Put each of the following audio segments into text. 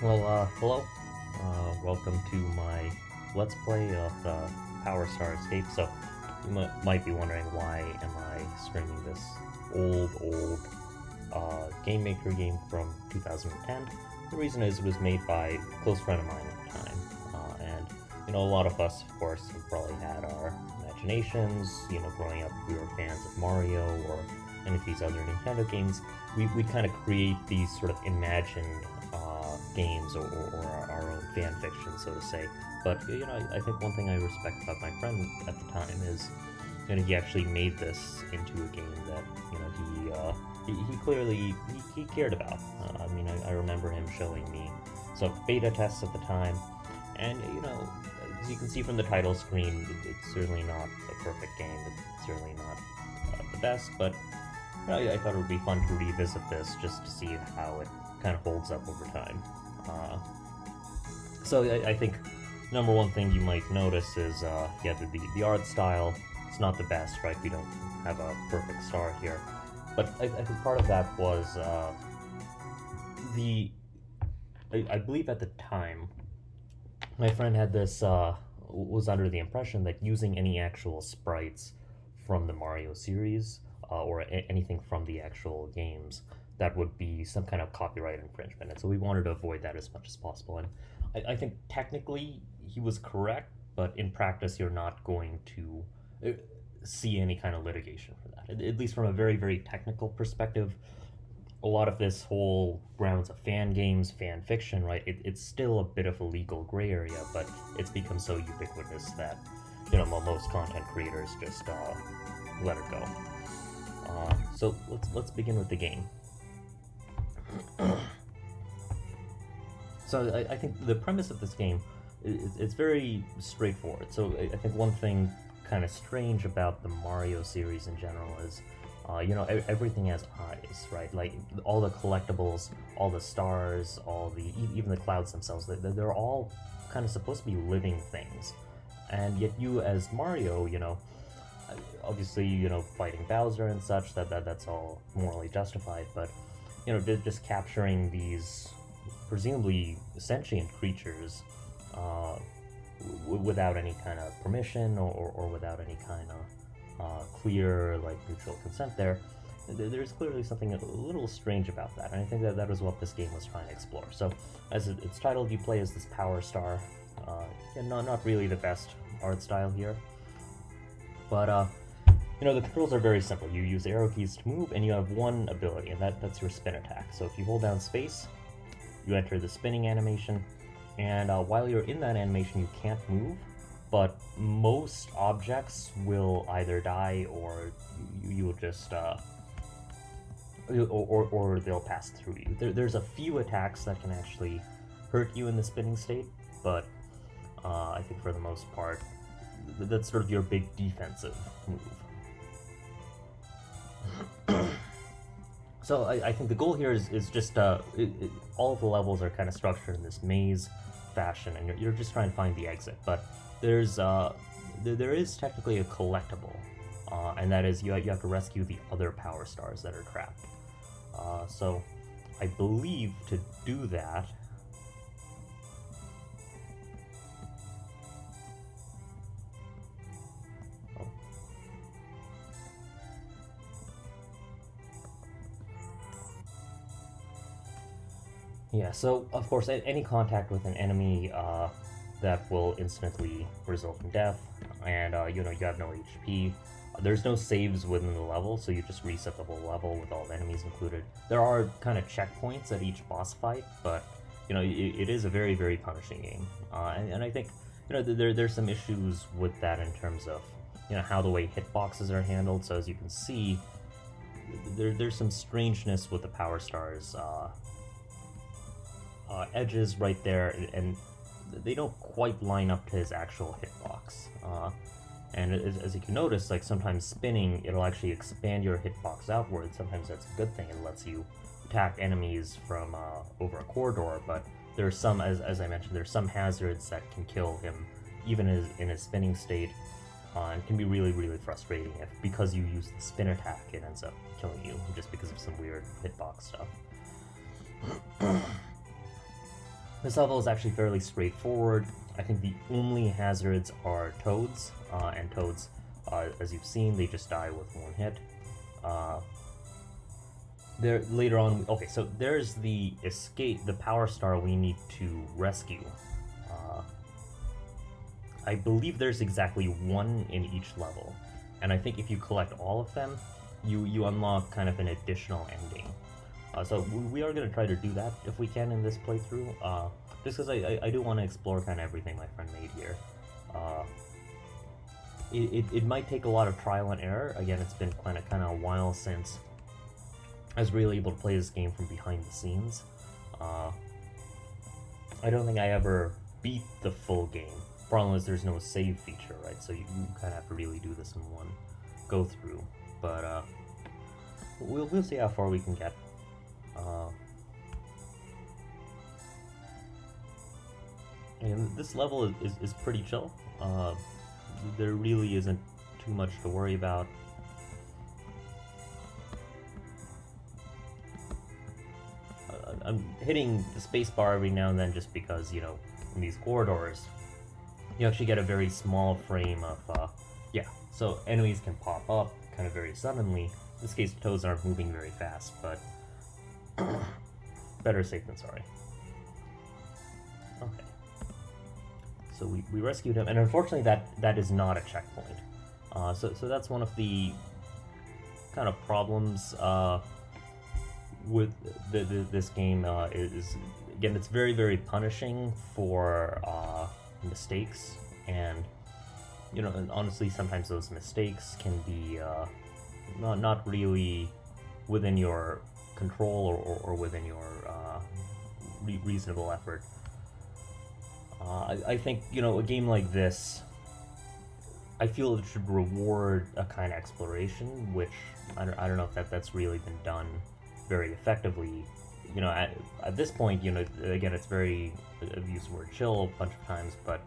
Hello. Welcome to my Let's Play of Powerstar Escape. So, you might be wondering why am I streaming this old Game Maker game from 2010. The reason is it was made by a close friend of mine at the time. A lot of us, of course, have probably had our imaginations. Growing up, we were fans of Mario or any of these other Nintendo games. We kind of create these sort of imagined games or our own fan fiction, so to say. But I think one thing I respect about my friend at the time is, he actually made this into a game that he clearly he cared about. I remember him showing me some beta tests at the time, and as you can see from the title screen, it's certainly not a perfect game. It's certainly not the best, but I thought it would be fun to revisit this just to see how it kind of holds up over time. I think number one thing you might notice is the art style. It's not the best, right? We don't have a perfect star here, but I think part of that was the I believe at the time my friend had this was under the impression that using any actual sprites from the Mario series or anything from the actual games, that would be some kind of copyright infringement. And so we wanted to avoid that as much as possible. And I think technically he was correct, but in practice, you're not going to see any kind of litigation for that. At least from a very, very technical perspective, a lot of this whole grounds of fan games, fan fiction, right? It's still a bit of a legal gray area, but it's become so ubiquitous that most content creators just let it go. So let's begin with the game. So I think the premise of this game it's very straightforward. So I think one thing kind of strange about the Mario series in general is everything has eyes, right? Like all the collectibles, all the stars, even the clouds themselves, they're all kind of supposed to be living things. And yet you as Mario, obviously, fighting Bowser and such, that's all morally justified, but just capturing these presumably sentient creatures without any kind of permission or without any kind of clear, neutral consent there's clearly something a little strange about that, and I think that was what this game was trying to explore. So, as it's titled, you play as this Powerstar. Not really the best art style here, but the controls are very simple. You use arrow keys to move, and you have one ability, and that's your spin attack. So if you hold down space, you enter the spinning animation, and while you're in that animation, you can't move, but most objects will either die or you'll just or they'll pass through you. There's a few attacks that can actually hurt you in the spinning state, but I think for the most part, that's sort of your big defensive move. So I think the goal here is just all of the levels are kind of structured in this maze fashion, and you're just trying to find the exit. But there is technically a collectible, and that is you have to rescue the other Power Stars that are trapped. So I believe to do that. Yeah, so of course, any contact with an enemy that will instantly result in death, and you have no HP. There's no saves within the level, so you just reset the whole level with all the enemies included. There are kind of checkpoints at each boss fight, but it is a very, very punishing game, and I think there's some issues with that in terms of how the way hitboxes are handled. So as you can see, there's some strangeness with the Power Stars. Edges right there, and they don't quite line up to his actual hitbox. And as you can notice, sometimes spinning, it'll actually expand your hitbox outward. Sometimes that's a good thing. It lets you attack enemies from over a corridor, but there's some, as I mentioned, there's some hazards that can kill him even in his spinning state, and can be really, really frustrating if, because you use the spin attack, it ends up killing you just because of some weird hitbox stuff. This level is actually fairly straightforward. I think the only hazards are toads, and toads, as you've seen, they just die with one hit. There later on, okay, so there's the escape, the Powerstar we need to rescue. I believe there's exactly one in each level, and I think if you collect all of them, you unlock kind of an additional ending. So we are going to try to do that if we can in this playthrough, just because I do want to explore kind of everything my friend made here. It might take a lot of trial and error. Again, it's been kind of a while since I was really able to play this game from behind the scenes. I don't think I ever beat the full game. Problem is there's no save feature, right? So you kind of have to really do this in one go through. But we'll see how far we can get. And this level is pretty chill. There really isn't too much to worry about. I'm hitting the spacebar every now and then just because, you know, in these corridors, you actually get a very small frame of, yeah, so enemies can pop up kind of very suddenly. In this case, toads aren't moving very fast, but better safe than sorry. Okay. So we rescued him, and unfortunately that is not a checkpoint. So that's one of the kind of problems with this game is, again, it's very, very punishing for mistakes, and you know, and honestly, sometimes those mistakes can be not really within your control or within your reasonable effort. I think, you know, a game like this, I feel it should reward a kind of exploration, which I don't know if that's really been done very effectively. You know, at this point, you know, again, it's very, I've used the word chill a bunch of times, but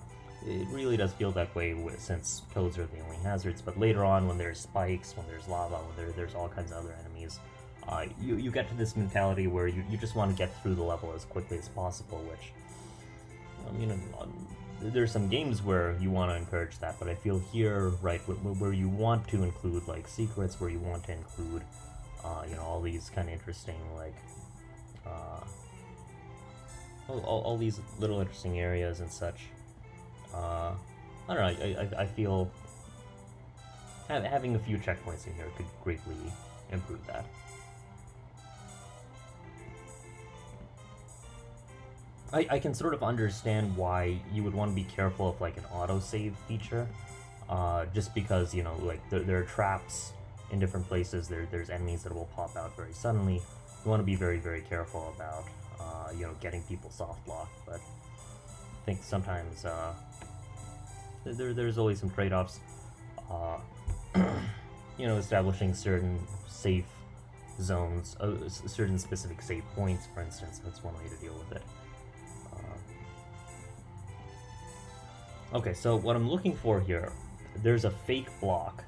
it really does feel that way since toads are the only hazards. But later on, when there's spikes, when there's lava, when there's all kinds of other enemies, you get to this mentality where you just want to get through the level as quickly as possible, which, you know, there's some games where you want to encourage that, but I feel here, right, where you want to include, like, secrets, where you want to include, you know, all these kind of interesting, like, all these little interesting areas and such. I don't know, I feel having a few checkpoints in here could greatly improve that. I can sort of understand why you would want to be careful of, like, an autosave feature, just because, you know, like, there are traps in different places, there's enemies that will pop out very suddenly. You want to be very, very careful about, you know, getting people soft locked, but I think sometimes, there's always some trade-offs. You know, establishing certain safe zones, certain specific save points, for instance, that's one way to deal with it. Okay, so what I'm looking for here, there's a fake block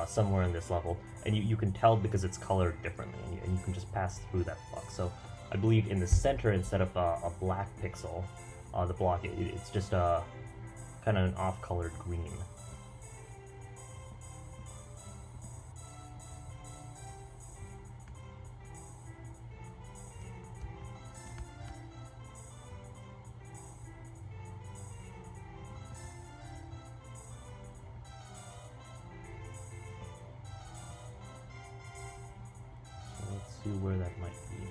somewhere in this level, and you can tell because it's colored differently, and you can just pass through that block. So I believe in the center, instead of a black pixel, the block, it's just a kind of an off-colored green. See where that might be.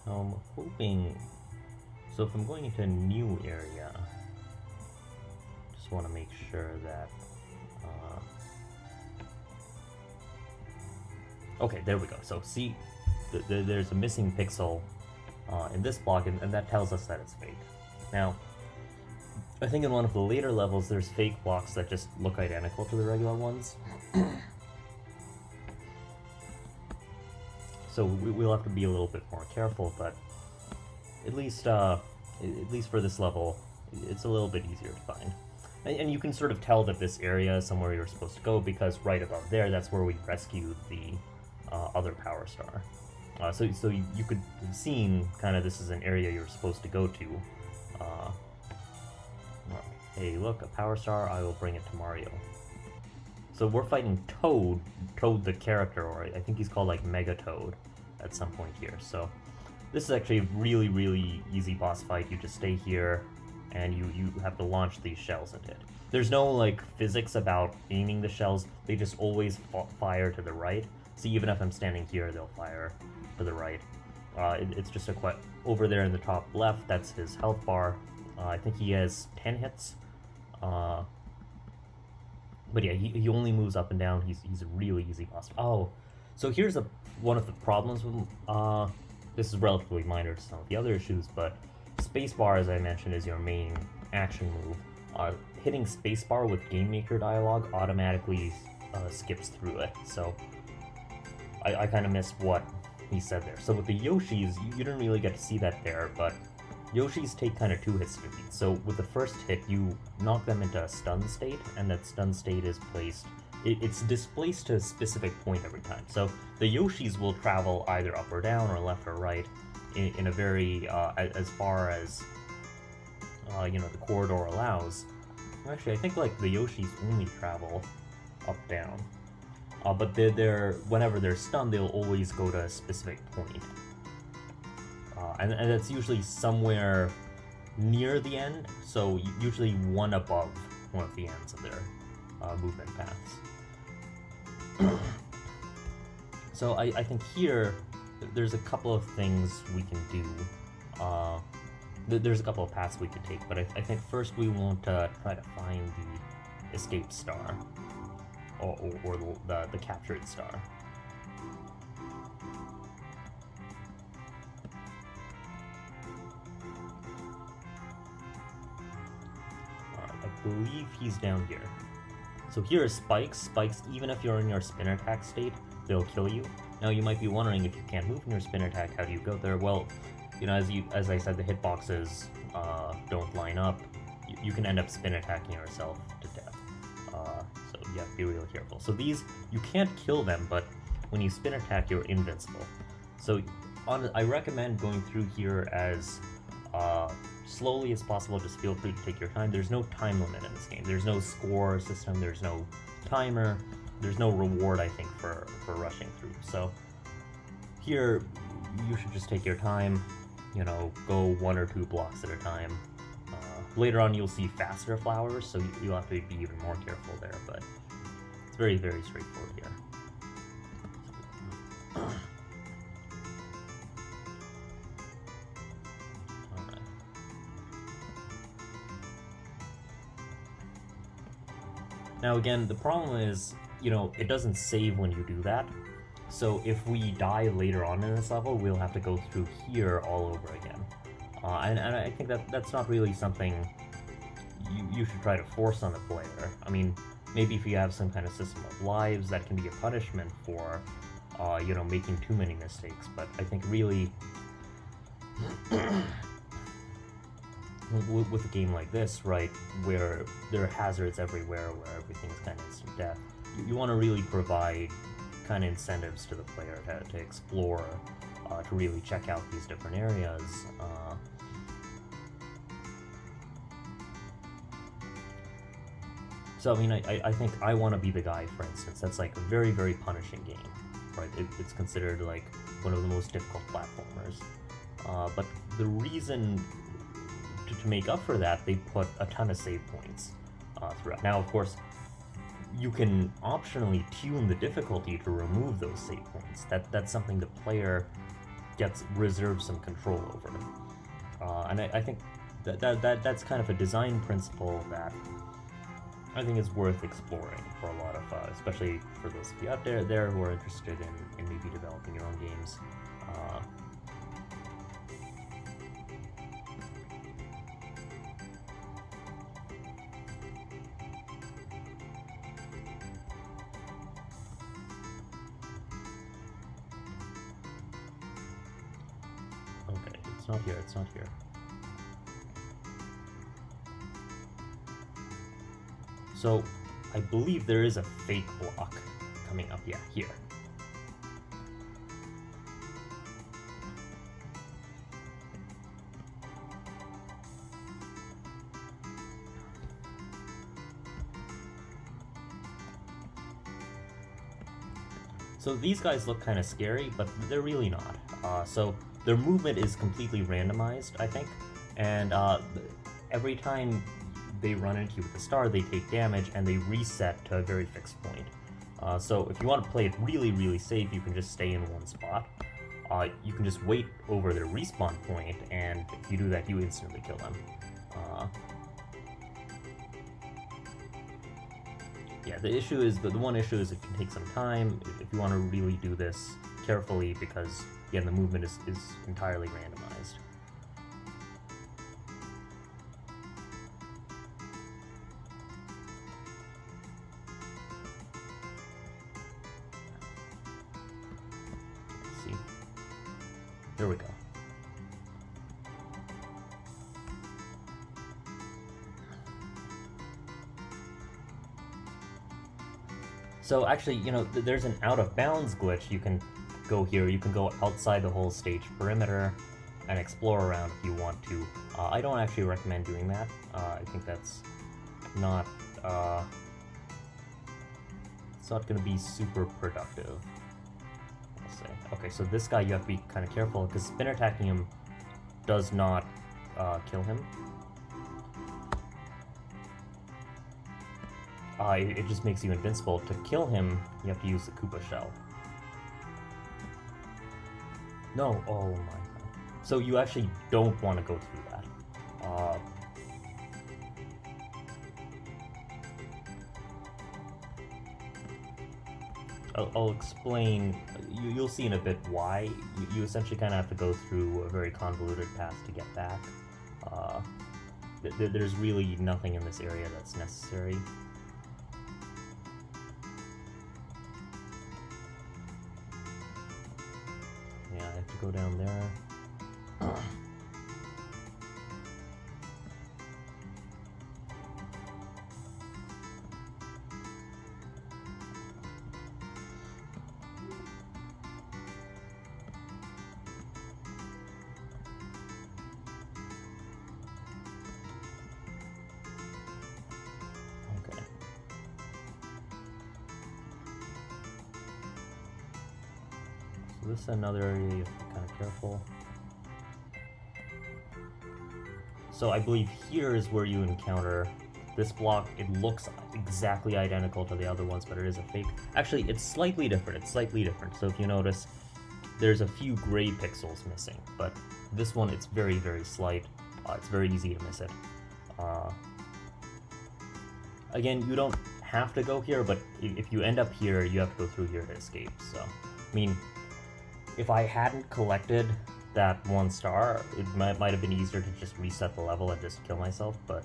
I'm hoping, so if I'm going into a new area, just want to make sure that okay, there we go. So see, there's a missing pixel in this block, and that tells us that it's fake. Now, I think in one of the later levels, there's fake blocks that just look identical to the regular ones. so we'll have to be a little bit more careful, but at least for this level, it's a little bit easier to find. And you can sort of tell that this area is somewhere you're supposed to go, because right above there, that's where we rescued the other Powerstar. So you could have seen kind of this is an area you're supposed to go to. Hey, look, a Powerstar, I will bring it to Mario. So we're fighting Toad the character, or I think he's called like Mega Toad at some point here. So this is actually a really, really easy boss fight. You just stay here, and you have to launch these shells at it. There's no like physics about aiming the shells. They just always fire to the right. So even if I'm standing here, they'll fire to the right. It's just over there in the top left. That's his health bar. I think he has 10 hits. But yeah, he only moves up and down. He's a really easy boss. Oh, so here's one of the problems with this is relatively minor to some of the other issues, but spacebar, as I mentioned, is your main action move. Hitting spacebar with Game Maker dialogue automatically skips through it, so I kind of missed what he said there. So with the Yoshis, you didn't really get to see that there, but Yoshis take kind of 2 hits to defeat. So with the first hit, you knock them into a stun state, and that stun state is placed... It's displaced to a specific point every time. So the Yoshis will travel either up or down, or left or right, in a very... as far as, the corridor allows. Actually, I think, like, the Yoshis only travel up-down. But whenever they're stunned, they'll always go to a specific point. And that's usually somewhere near the end, so usually one above one of the ends of their movement paths. So I think here, there's a couple of things we can do. There's a couple of paths we could take, but I think first we want to try to find the escape star, or the captured star. I believe he's down here. So here is Spikes. Spikes, even if you're in your spin attack state, they'll kill you. Now you might be wondering, if you can't move in your spin attack, how do you go there? Well, as I said, the hitboxes don't line up. You can end up spin attacking yourself to death. So yeah, be really careful. So these, you can't kill them, but when you spin attack, you're invincible. So I recommend going through here as slowly as possible. Just feel free to take your time. There's no time limit in this game. There's no score system. There's no timer. There's no reward, I think, for rushing through. So here, you should just take your time. Go 1 or 2 blocks at a time. Later on, you'll see faster flowers, so you'll have to be even more careful there. But it's very, very straightforward here. Now again, the problem is, it doesn't save when you do that. So if we die later on in this level, we'll have to go through here all over again. And I think that's not really something you should try to force on the player. I mean, maybe if you have some kind of system of lives, that can be a punishment for, making too many mistakes. But I think really, with a game like this, right, where there are hazards everywhere, where everything's kind of instant death, you want to really provide kind of incentives to the player to explore, to really check out these different areas. So, I mean, I think I Want to Be the Guy, for instance, that's like a very, very punishing game, right? It's considered like one of the most difficult platformers. But the reason to make up for that, they put a ton of save points throughout. Now, of course, you can optionally tune the difficulty to remove those save points. That's something the player reserves some control over. And I think that's kind of a design principle that I think is worth exploring for a lot of, especially for those of you out there who are interested in maybe developing your own games. it's not here, it's not here. So, I believe there is a fake block coming up, yeah, here. So these guys look kind of scary, but they're really not. So their movement is completely randomized, I think, and every time they run into you with a star, they take damage, and they reset to a very fixed point. So if you want to play it really, really safe, you can just stay in one spot. You can just wait over their respawn point, and if you do that, you instantly kill them. Yeah, the issue is, the one issue is it can take some time if you want to really do this carefully, because, again, the movement is entirely randomized. Let's see. Here we go. So actually, you know, there's an out-of-bounds glitch. You can go here, you can go outside the whole stage perimeter and explore around if you want to. I don't actually recommend doing that. I think that's not, it's not going to be super productive, I'll say. Okay, so this guy you have to be kind of careful, because spin attacking him does not kill him. It just makes you invincible. To kill him, you have to use the Koopa Shell. No, oh my god. So you actually don't want to go through that. I'll explain, you'll see in a bit why. You essentially kind of have to go through a very convoluted path to get back. There's really nothing in this area that's necessary. Go down there. Okay. So this is another area you have to be kind of careful. So I believe here is where you encounter this block. It looks exactly identical to the other ones, but it is a fake. Actually, it's slightly different. It's slightly different. So if you notice, there's a few gray pixels missing, but this one, it's very, very slight. It's very easy to miss it. Again, you don't have to go here, but if you end up here, you have to go through here to escape. So, I mean, if I hadn't collected that one star, it might have been easier to just reset the level and just kill myself, but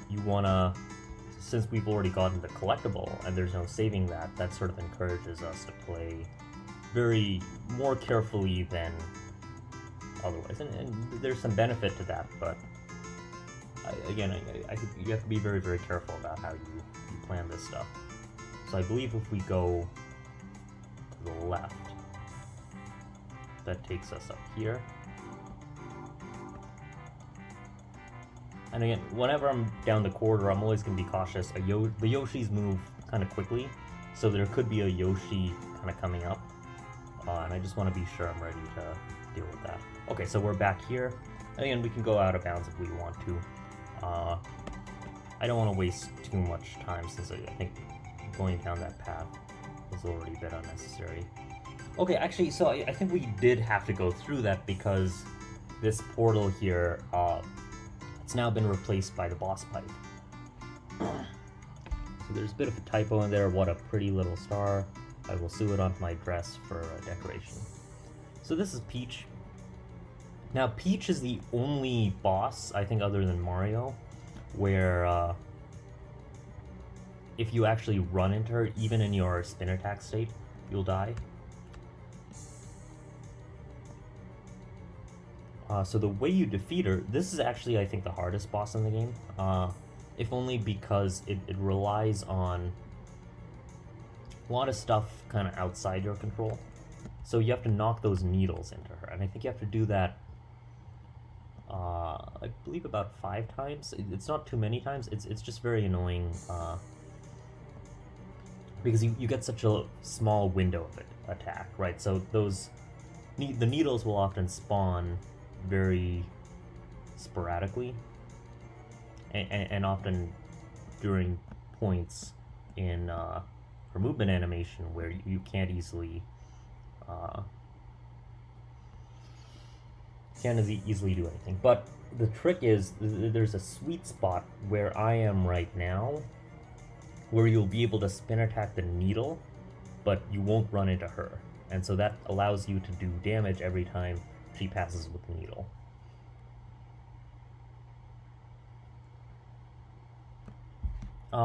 you wanna, since we've already gotten the collectible and there's no saving that sort of encourages us to play very more carefully than otherwise, and there's some benefit to that, but again, I think you have to be very, very careful about how you plan this stuff. So I believe if we go to the left, that takes us up here. And again, whenever I'm down the corridor, I'm always going to be cautious. The Yoshis move kind of quickly, so there could be a Yoshi kind of coming up. And I just want to be sure I'm ready to deal with that. Okay, so we're back here. Again, we can go out of bounds if we want to. I don't want to waste too much time, since I think going down that path was already a bit unnecessary. Okay, actually, so I think we did have to go through that, because this portal here, it's now been replaced by the boss pipe. So there's a bit of a typo in there. What a pretty little star. I will sew it onto my dress for decoration. So this is Peach. Now, Peach is the only boss, I think, other than Mario, where if you actually run into her, even in your spin attack state, you'll die. So the way you defeat her, this is actually, I think, the hardest boss in the game. If only because it relies on a lot of stuff kind of outside your control. So you have to knock those needles into her, and I think you have to do that, I believe about 5 times. It's not too many times. It's just very annoying, because you get such a small window of attack, right? So the needles will often spawn very sporadically, and often during points in her movement animation where you can't easily do anything. But the trick is there's a sweet spot where I am right now, where you'll be able to spin attack the needle, but you won't run into her, and so that allows you to do damage every time she passes with the needle.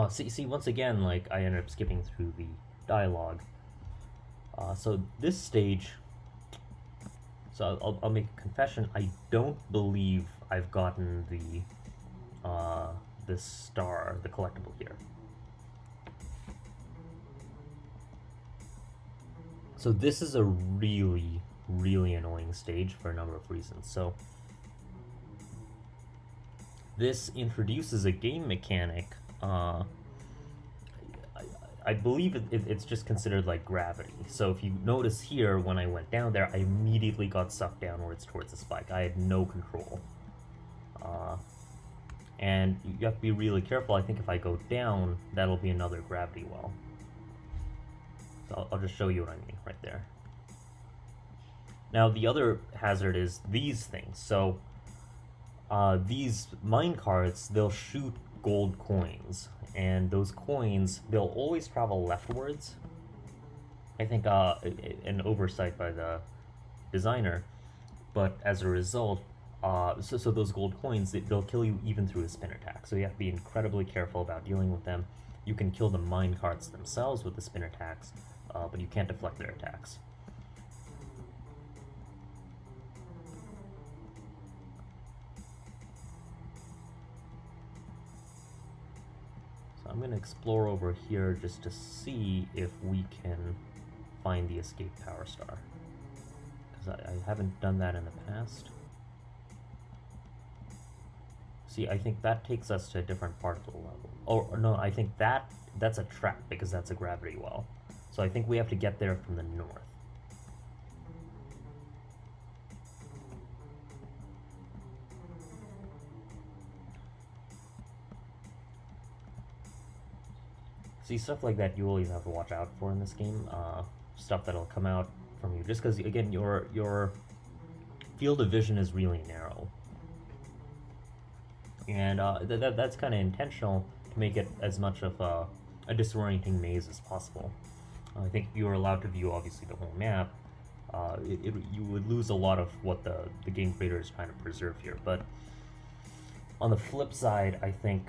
See, once again, like, I ended up skipping through the dialogue. So this stage, so I'll make a confession. I don't believe I've gotten this star, the collectible here. So this is a really, really annoying stage for a number of reasons. So this introduces a game mechanic. I believe it's just considered like gravity. So if you notice here, when I went down there, I immediately got sucked downwards towards the spike. I had no control. And you have to be really careful. I think if I go down, that'll be another gravity well. So I'll just show you what I mean right there. Now the other hazard is these things. So these mine carts, they'll shoot gold coins, and those coins, they'll always travel leftwards. I think an oversight by the designer, but as a result, so those gold coins, they'll kill you even through a spin attack. So you have to be incredibly careful about dealing with them. You can kill the mine carts themselves with the spin attacks, but you can't deflect their attacks. I'm going to explore over here just to see if we can find the escape Powerstar, because I haven't done that in the past. See, I think that takes us to a different part of the level. Oh, no, I think that's a trap, because that's a gravity well. So I think we have to get there from the north. See, stuff like that you always have to watch out for in this game. Stuff that'll come out from you, just because, again, your field of vision is really narrow. And that's kind of intentional to make it as much of a disorienting maze as possible. I think if you were allowed to view, obviously, the whole map, you would lose a lot of what the game creator is trying to preserve here. But on the flip side, I think,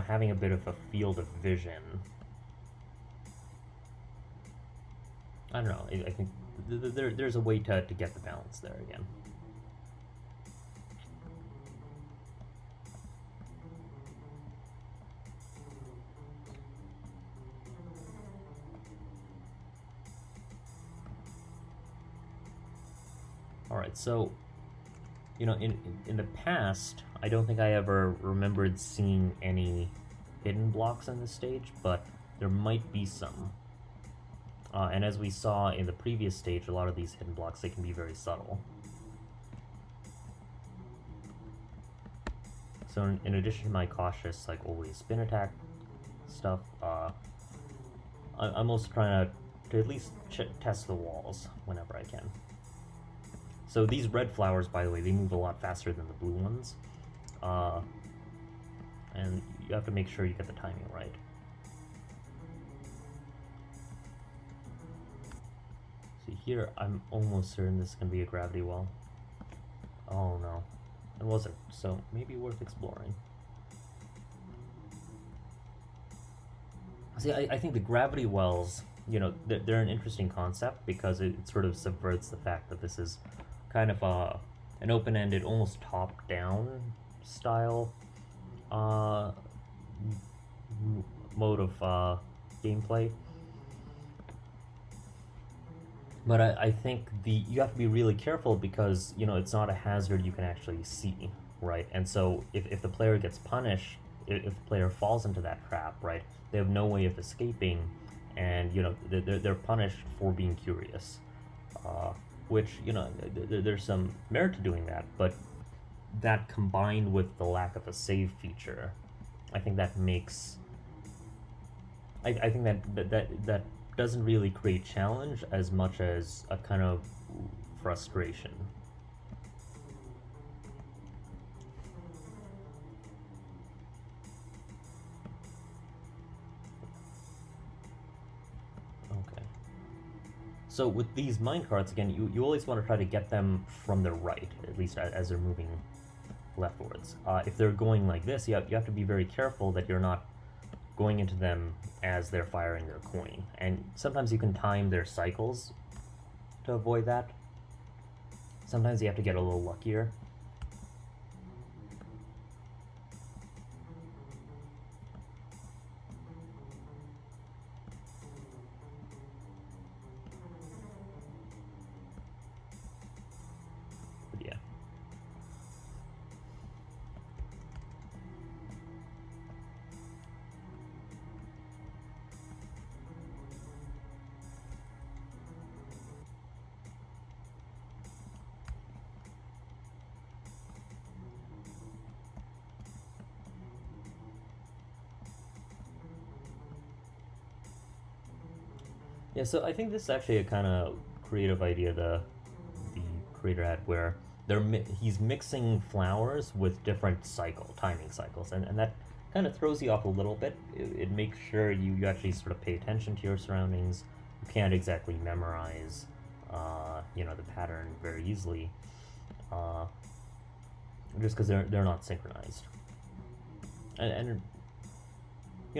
having a bit of a field of vision, I don't know, I think there's a way to get the balance there again. Alright, so, in the past, I don't think I ever remembered seeing any hidden blocks on this stage, but there might be some. And as we saw in the previous stage, a lot of these hidden blocks, they can be very subtle. So in addition to my cautious, like, always spin attack stuff, I'm also trying to at least test the walls whenever I can. So these red flowers, by the way, they move a lot faster than the blue ones. And you have to make sure you get the timing right. See here, I'm almost certain this is going to be a gravity well. Oh no, it wasn't, so maybe worth exploring. See, I think the gravity wells, they're an interesting concept because it sort of subverts the fact that this is kind of an open-ended, almost top-down style uh, mode of gameplay. But I think you have to be really careful because it's not a hazard you can actually see, right? And so if the player gets punished, if the player falls into that trap, right, they have no way of escaping, and they're punished for being curious, uh, which there's some merit to doing that, but that combined with the lack of a save feature, I think that makes I think that doesn't really create challenge as much as a kind of frustration. Okay. So with these minecarts, again, you always want to try to get them from the right, at least as they're moving leftwards. If they're going like this, you have to be very careful that you're not going into them as they're firing their coin. And sometimes you can time their cycles to avoid that. Sometimes you have to get a little luckier. But yeah. Yeah, so I think this is actually a kind of creative idea the creator had, where he's mixing flowers with different timing cycles, and that kind of throws you off a little bit. It makes sure you actually sort of pay attention to your surroundings. You can't exactly memorize, the pattern very easily, uh, just because they're not synchronized, and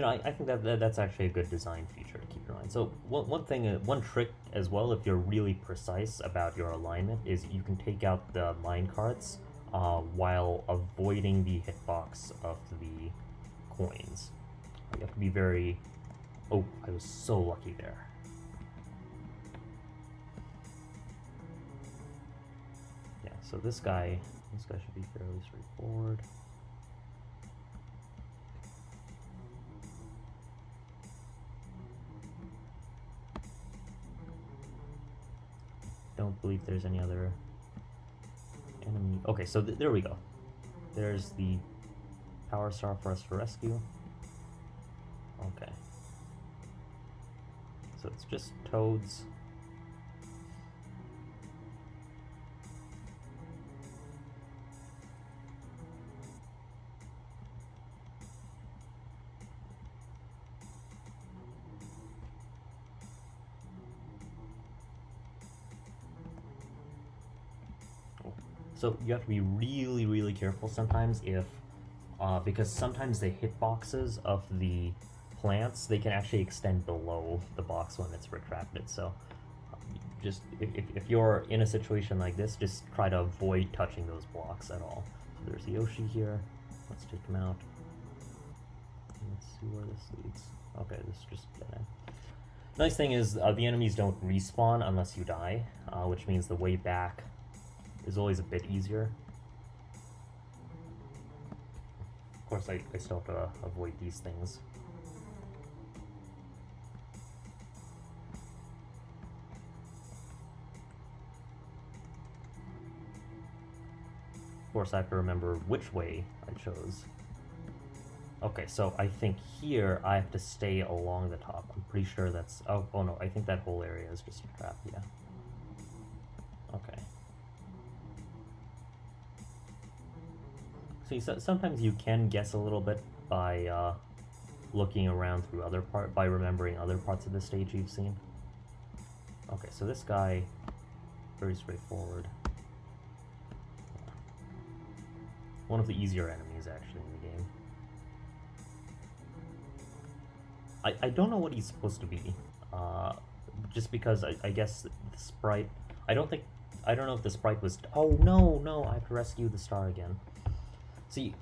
I think that's actually a good design feature to keep in mind. So one trick as well, if you're really precise about your alignment, is you can take out the mine carts while avoiding the hitbox of the coins. You have to be very... Oh, I was so lucky there. Yeah, so this guy should be fairly straightforward. Don't believe there's any other enemy. Okay, so there we go. There's the Powerstar for us to rescue. Okay. So it's just toads. So you have to be really, really careful sometimes because sometimes the hitboxes of the plants, they can actually extend below the box when it's retracted. So just if you're in a situation like this, just try to avoid touching those blocks at all. So there's Yoshi here. Let's take him out. Let's see where this leads. Okay, this is just dead end. Nice thing is the enemies don't respawn unless you die, which means the way back is always a bit easier. Of course, I still have to avoid these things. Of course, I have to remember which way I chose. Okay, so I think here I have to stay along the top. I'm pretty sure that's... Oh no, I think that whole area is just a trap, yeah. Okay. So sometimes you can guess a little bit by looking around through by remembering other parts of the stage you've seen. Okay, so this guy, very straightforward. One of the easier enemies actually in the game. I don't know what he's supposed to be, just because I guess the sprite, I don't think I don't know if the sprite was... Oh, no, no, I have to rescue the star again. See,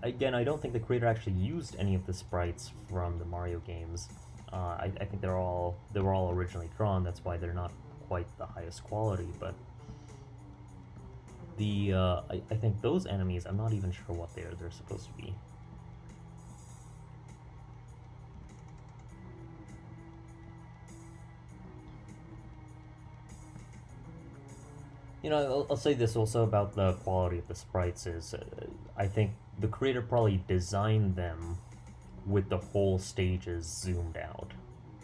again, I don't think the creator actually used any of the sprites from the Mario games. I think they were all originally drawn, that's why they're not quite the highest quality, but I think those enemies, I'm not even sure what they're supposed to be. You know, I'll say this also about the quality of the sprites is, I think the creator probably designed them with the whole stages zoomed out.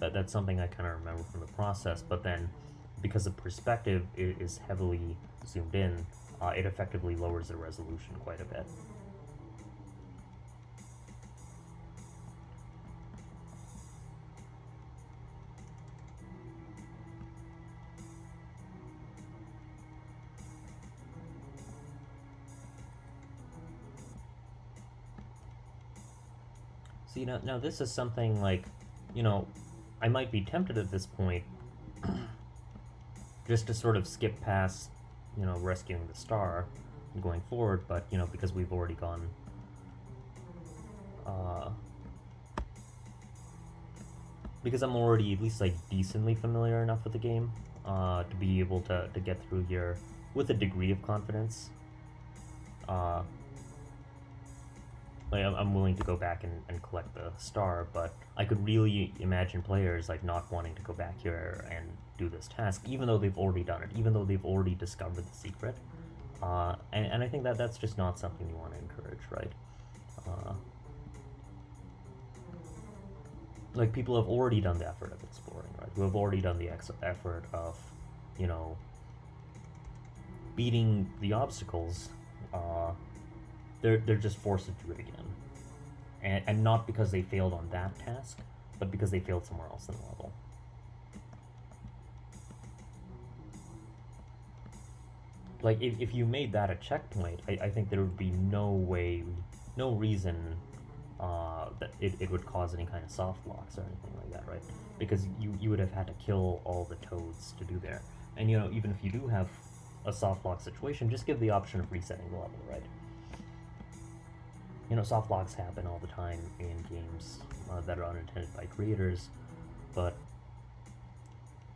That's something I kind of remember from the process, but then because the perspective is heavily zoomed in, it effectively lowers the resolution quite a bit. See, now this is something like, you know, I might be tempted at this point just to sort of skip past, you know, rescuing the star and going forward, but, you know, because we've already gone, because I'm already at least, like, decently familiar enough with the game, to be able to get through here with a degree of confidence. Like, I'm willing to go back and collect the star, but I could really imagine players, like, not wanting to go back here and do this task, even though they've already done it, even though they've already discovered the secret. And I think that's just not something you want to encourage, right? Like, people have already done the effort of exploring, right? Who have already done the effort of, you know, beating the obstacles. They're just forced to do it again. And not because they failed on that task, but because they failed somewhere else in the level. Like, if you made that a checkpoint, I think there would be no reason that it would cause any kind of soft locks or anything like that, right? Because you would have had to kill all the toads to do there. And, you know, even if you do have a soft lock situation, just give the option of resetting the level, right? You know, soft locks happen all the time in games that are unintended by creators, but,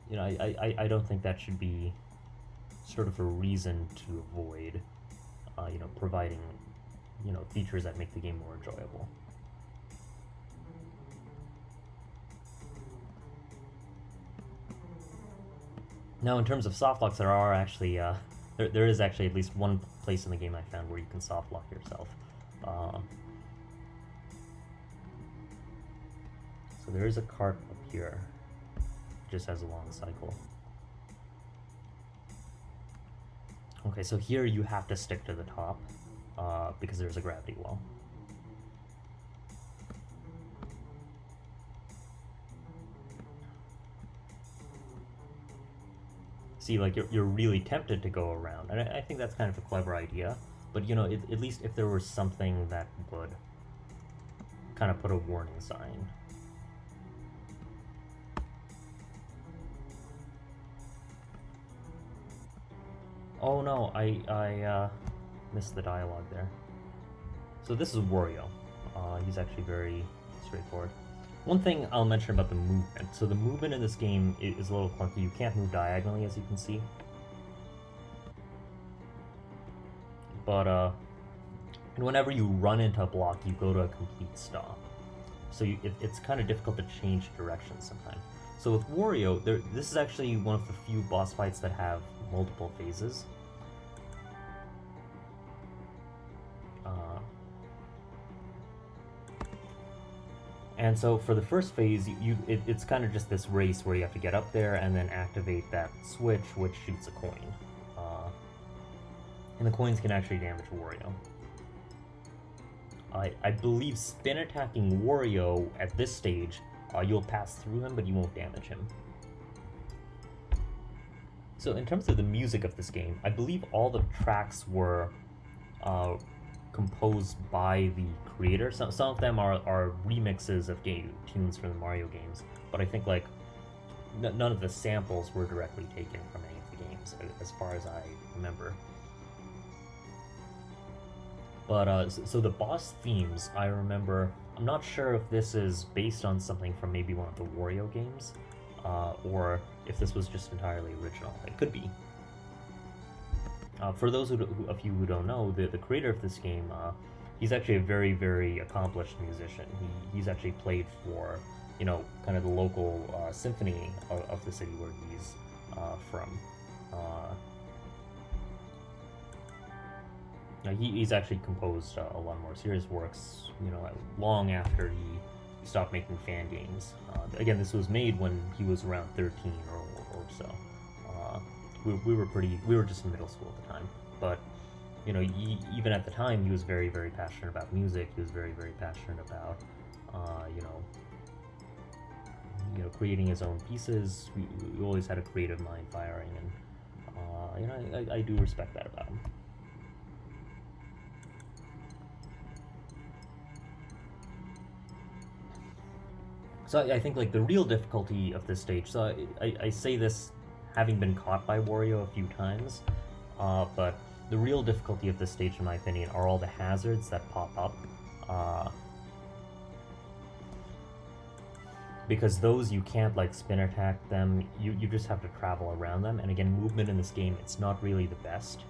you know, I don't think that should be sort of a reason to avoid, you know, providing, you know, features that make the game more enjoyable. Now, in terms of soft locks, there are actually, there is actually at least one place in the game I found where you can soft lock yourself. So there is a cart up here, just has a long cycle. Okay, so here you have to stick to the top, because there's a gravity well. See, like, you're really tempted to go around, and I think that's kind of a clever idea, but, you know, at least if there was something that would kind of put a warning sign. Oh no, I missed the dialogue there. So this is Wario. He's actually very straightforward. One thing I'll mention about the movement. So the movement in this game is a little clunky. You can't move diagonally, as you can see. But, and whenever you run into a block, you go to a complete stop. So it's kind of difficult to change directions sometimes. So with Wario, this is actually one of the few boss fights that have multiple phases. And so for the first phase, it's kind of just this race where you have to get up there and then activate that switch, which shoots a coin. And the coins can actually damage Wario. I believe spin attacking Wario at this stage, you'll pass through him, but you won't damage him. So in terms of the music of this game, I believe all the tracks were composed by the creator. Some of them are remixes of tunes from the Mario games, but I think, like, none of the samples were directly taken from any of the games. games, as far as I remember. But so the boss themes, I remember. I'm not sure if this is based on something from maybe one of the Wario games, or if this was just entirely original. It could be. For those of you who don't know, the creator of this game, he's actually a very, very accomplished musician. He's actually played for, you know, kind of the local symphony of the city where he's from. He's actually composed a lot more serious works, you know, long after he stopped making fan games. Again, this was made when he was around 13 or so. We were just in middle school at the time, but you know, even at the time, he was very, very passionate about music. He was very, very passionate about, you know, creating his own pieces. We always had a creative mind firing, and you know, I do respect that about him. So I think like the real difficulty of this stage. So I say this having been caught by Wario a few times, but the real difficulty of this stage, in my opinion, are all the hazards that pop up. Because those you can't like spin attack them, you just have to travel around them. And again, movement in this game, it's not really the best.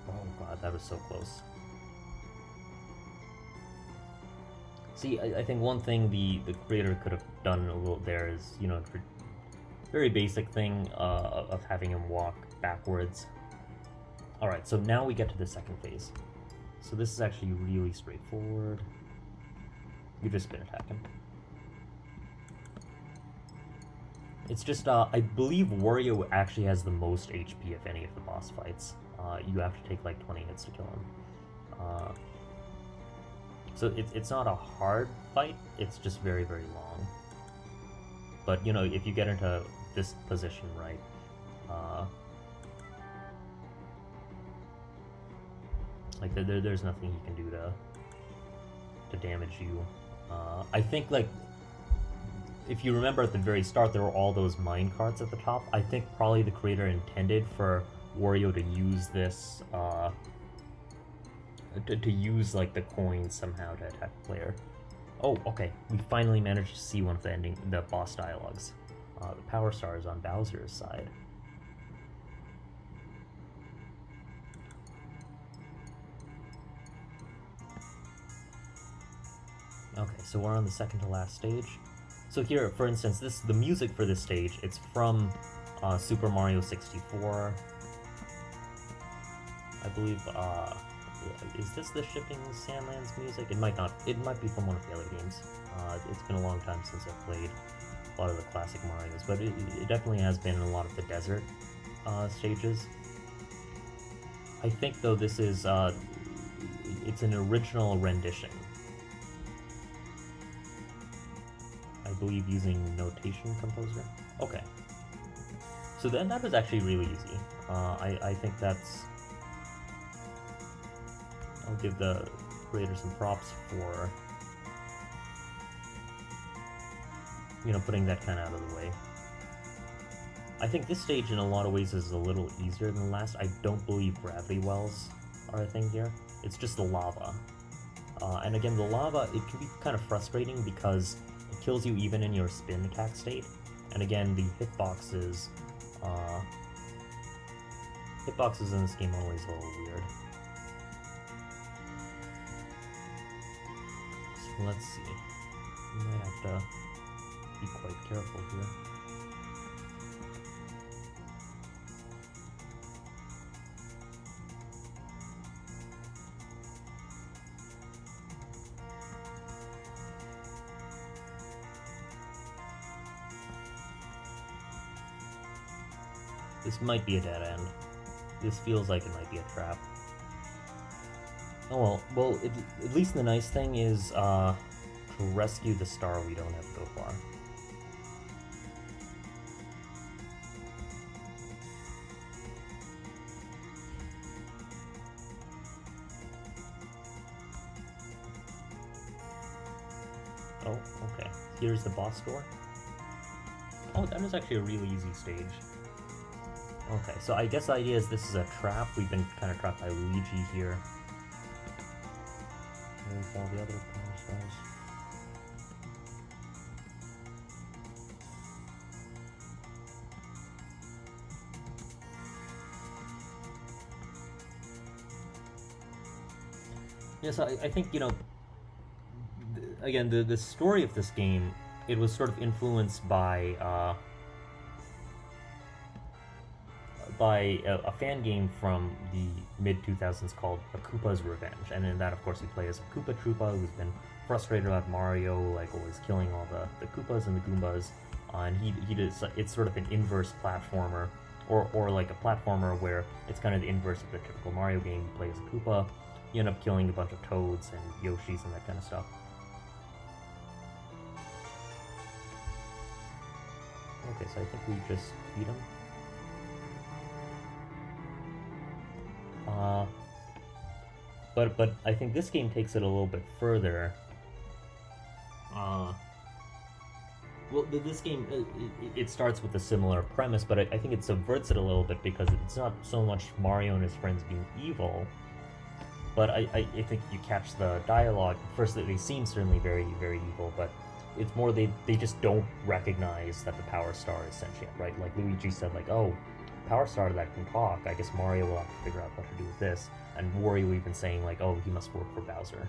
Oh god, that was so close. See, I think one thing the creator could have done a little there is, you know, very basic thing of having him walk backwards. Alright, so now we get to the second phase. So this is actually really straightforward. You just spin attack him. It's just, I believe Wario actually has the most HP of any of the boss fights. You have to take like 20 hits to kill him. So it's not a hard fight, it's just very, very long. But, you know, if you get into this position right, like there's nothing he can do to damage you. I think, like, if you remember at the very start, there were all those mine carts at the top. I think probably the creator intended for Wario to use this, to use like the coins somehow to attack the player. Oh, okay. We finally managed to see one of the boss dialogues. The Powerstar is on Bowser's side. Okay, so we're on the second to last stage. So here, for instance, the music for this stage, it's from Super Mario 64. I believe. Is this the Shipping Sandlands music? It might not. It might be from one of the other games. It's been a long time since I've played a lot of the classic Marios, but it definitely has been in a lot of the desert stages. I think, though, this is it's an original rendition. I believe using Notation Composer. Okay. So then that was actually really easy. I think that's... I'll give the creator some props for, you know, putting that kind of out of the way. I think this stage in a lot of ways is a little easier than the last. I don't believe gravity wells are a thing here. It's just the lava. And again, the lava, it can be kind of frustrating because it kills you even in your spin attack state. And again, the hitboxes in this game are always a little weird. So let's see. We might have to be quite careful here. This might be a dead end. This feels like it might be a trap. Oh well, at least the nice thing is, to rescue the star we don't have to go far. Oh, okay. Here's the boss door. Oh, that was actually a really easy stage. Okay, so I guess the idea is this is a trap. We've been kind of trapped by Luigi here. Where's all the other Power Stars? Yes, I think, you know, again, the story of this game, it was sort of influenced by a fan game from the mid 2000s called A Koopa's Revenge, and in that, of course, you play as a Koopa Troopa who's been frustrated about Mario, like always killing all the Koopas and the Goombas, and he does, it's sort of an inverse platformer, or like a platformer where it's kind of the inverse of the typical Mario game. You play as a Koopa, you end up killing a bunch of Toads and Yoshis and that kind of stuff. Okay, so I think we just beat him. But I think this game takes it a little bit further. Well, this game, it starts with a similar premise, but I think it subverts it a little bit because it's not so much Mario and his friends being evil, but I think you catch the dialogue. First, they seem certainly very, very evil, but it's more they just don't recognize that the Power Star is sentient, right? Like Luigi said, like, oh, Power Star that can talk. I guess Mario will have to figure out what to do with this. And Wario even saying like, oh, he must work for Bowser.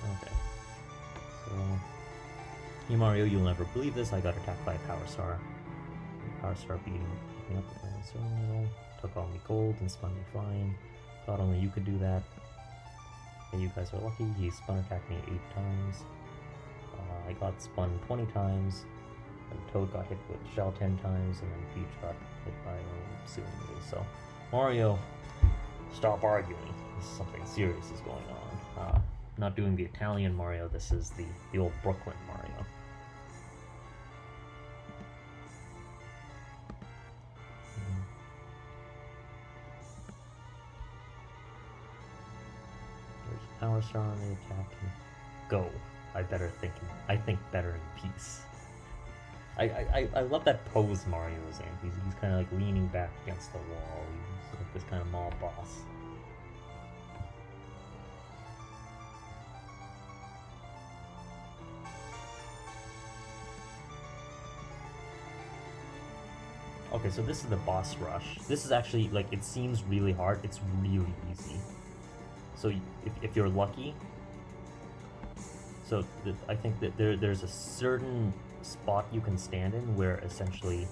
Okay. So, hey Mario, you'll never believe this. I got attacked by a Power Star. Power Star beating me up and so took all me gold and spun me flying. Thought only you could do that. Hey, you guys are lucky. He spun attacked me 8 times. I got spun 20 times. And Toad got hit with Shell 10 times, and then Peach got hit by Sumi. So, Mario, stop arguing. Something serious is going on. Not doing the Italian Mario, this is the old Brooklyn Mario. There's Power Star on the attack. Go. I think better in peace. I love that pose Mario is in. He's kind of like leaning back against the wall. He's like this kind of mob boss. Okay, so this is the boss rush. This is actually, like, it seems really hard. It's really easy. So if you're lucky, so I think that there's a certain spot you can stand in where essentially...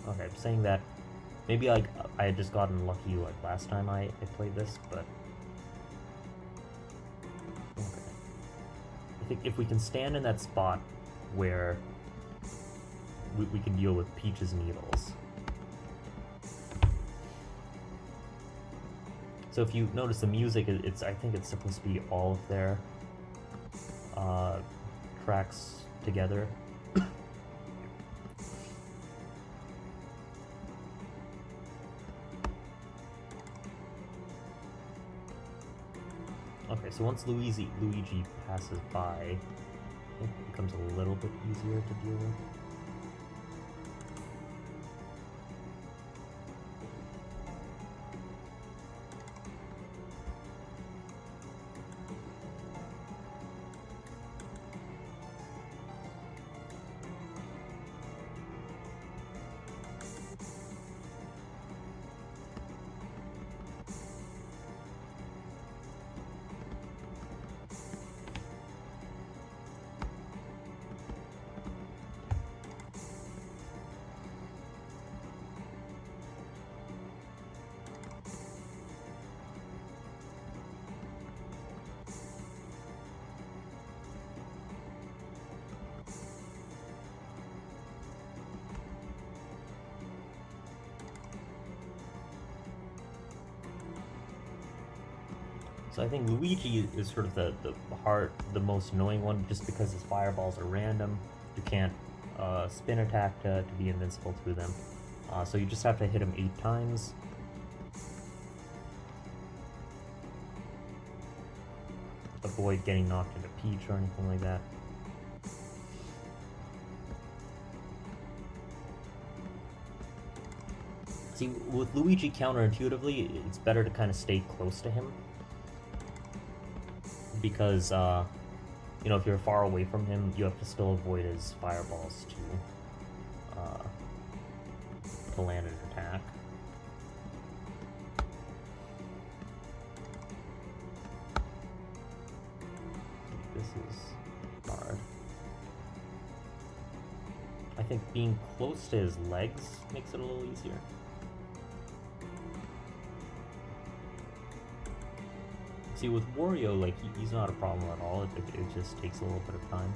Okay, I'm saying that maybe I had just gotten lucky like last time I played this, but... Okay. I think if we can stand in that spot where we can deal with Peach's needles. So if you notice the music, I think it's supposed to be all of their tracks together. Okay, so once Luigi passes by, it becomes a little bit easier to deal with. So I think Luigi is sort of the most annoying one, just because his fireballs are random. You can't spin attack to be invincible through them. So you just have to hit him 8 times. avoid getting knocked into Peach or anything like that. See, with Luigi counterintuitively, it's better to kind of stay close to him. Because, you know, if you're far away from him, you have to still avoid his fireballs to land an attack. This is hard. I think being close to his legs makes it a little easier. See, with Wario, like, he's not a problem at all. It just takes a little bit of time.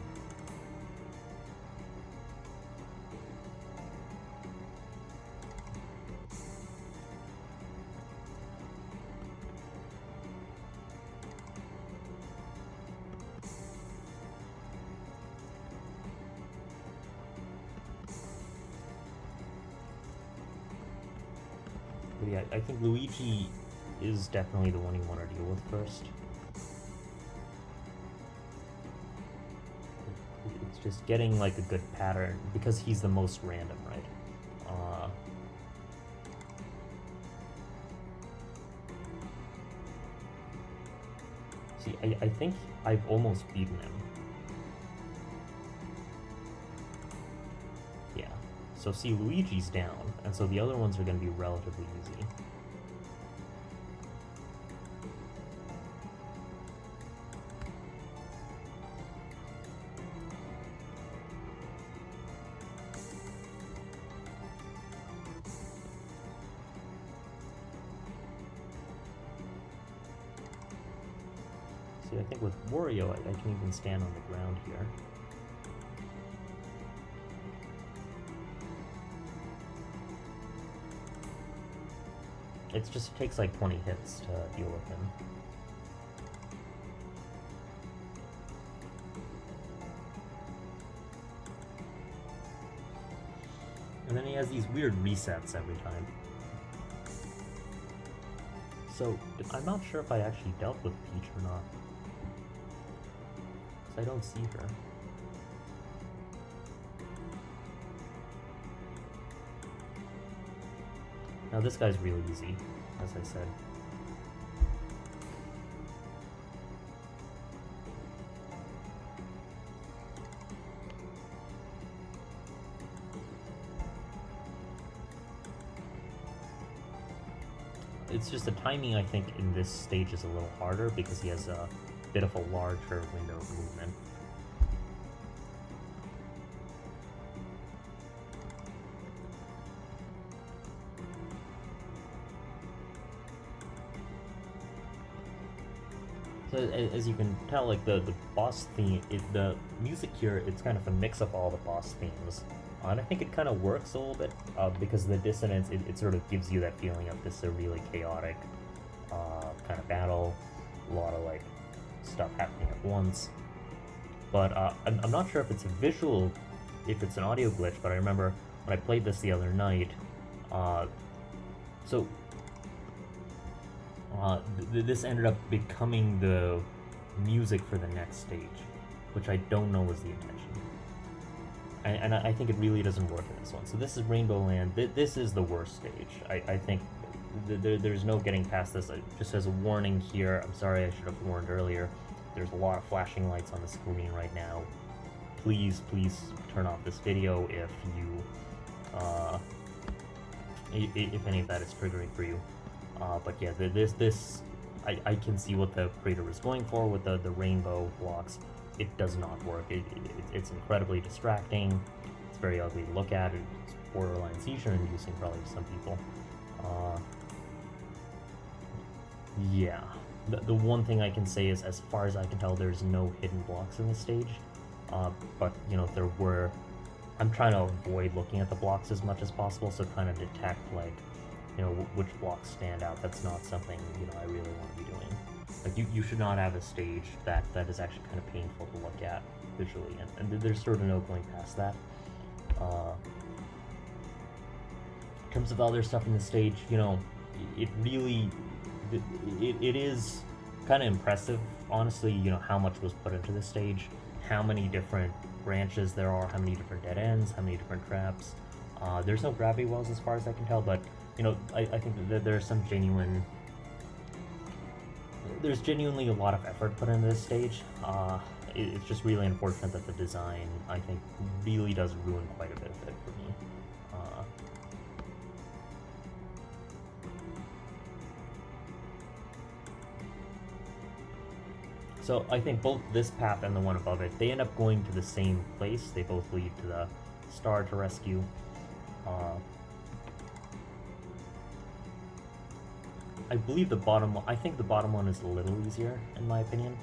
But yeah, I think Luigi is definitely the one you want to deal with first. It's just getting like a good pattern, because he's the most random, right? See, I think I've almost beaten him. Yeah. So see, Luigi's down, and so the other ones are going to be relatively easy. See, I think with Wario, I can even stand on the ground here. It just takes like 20 hits to deal with him. And then he has these weird resets every time. So, I'm not sure if I actually dealt with Peach or not. Because I don't see her. Now this guy's really easy, as I said. It's just the timing, I think, in this stage is a little harder because he has a bit of a larger window of movement. So as you can tell, like the boss theme, the music here, it's kind of a mix of all the boss themes. And I think it kind of works a little bit because the dissonance, it sort of gives you that feeling of this really chaotic kind of battle, a lot of like stuff happening at once. But I'm not sure if it's a visual, if it's an audio glitch, but I remember when I played this the other night, this ended up becoming the music for the next stage, which I don't know was the intention. And I think it really doesn't work in this one. So this is Rainbow Land. This is the worst stage. I think there's no getting past this. Just as a warning here, I'm sorry, I should have warned earlier. There's a lot of flashing lights on the screen right now. Please turn off this video if any of that is triggering for you. But yeah, I can see what the creator was going for with the rainbow blocks. It does not work. It's incredibly distracting. It's very ugly to look at. It's borderline seizure-inducing probably to some people. Yeah. The one thing I can say is, as far as I can tell, there's no hidden blocks in this stage. But, you know, if there were... I'm trying to avoid looking at the blocks as much as possible, so trying to detect, like, you know, which blocks stand out. That's not something, you know, I really want to be doing. Like, you should not have a stage that is actually kind of painful to look at visually, and there's sort of no going past that. In terms of other stuff in the stage, you know, it really, it is kind of impressive honestly, you know, how much was put into this stage, how many different branches there are, how many different dead ends, how many different traps. There's no gravity wells as far as I can tell, but, you know, I think that there's some genuine... There's genuinely a lot of effort put into this stage. It's just really unfortunate that the design, I think, really does ruin quite a bit of it for me. So I think both this path and the one above it, they end up going to the same place. They both lead to the star to rescue. I believe the bottom one, I think the bottom one is a little easier, in my opinion,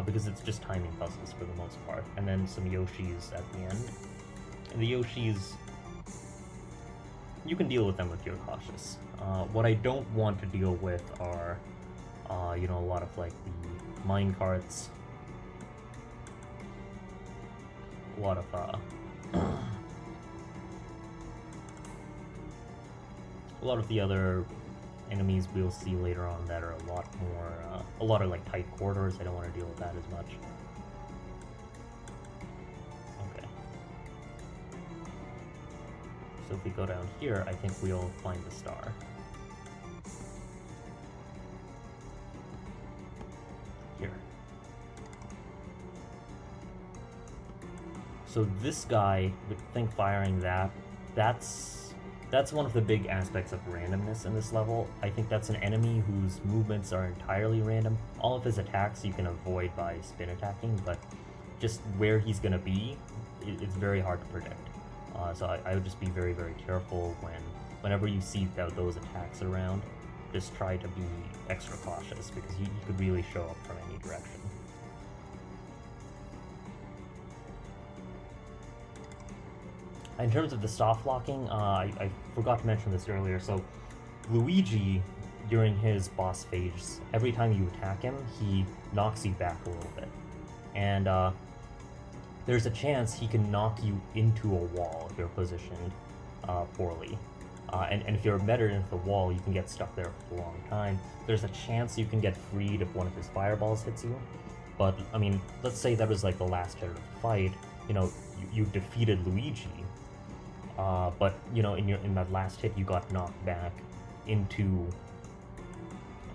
because it's just timing puzzles for the most part, and then some Yoshis at the end. And the Yoshis, you can deal with them if you're cautious. What I don't want to deal with are, you know, a lot of like the mine carts, a lot of a lot of the other enemies we'll see later on that are a lot more, a lot of like tight corridors. I don't want to deal with that as much. Okay. So if we go down here, I think we'll find the star. Here. So this guy, think firing that, that's one of the big aspects of randomness in this level. I think that's an enemy whose movements are entirely random. All of his attacks you can avoid by spin attacking, but just where he's going to be, it's very hard to predict. So I would just be very, very careful whenever you see those attacks around. Just try to be extra cautious, because he could really show up from any direction. In terms of the soft locking, I forgot to mention this earlier. So Luigi, during his boss phase, every time you attack him, he knocks you back a little bit. And there's a chance he can knock you into a wall if you're positioned poorly. And if you're embedded into the wall, you can get stuck there for a long time. There's a chance you can get freed if one of his fireballs hits you. But, I mean, let's say that was like the last hit of the fight. You know, you defeated Luigi. But you know, in that last hit, you got knocked back into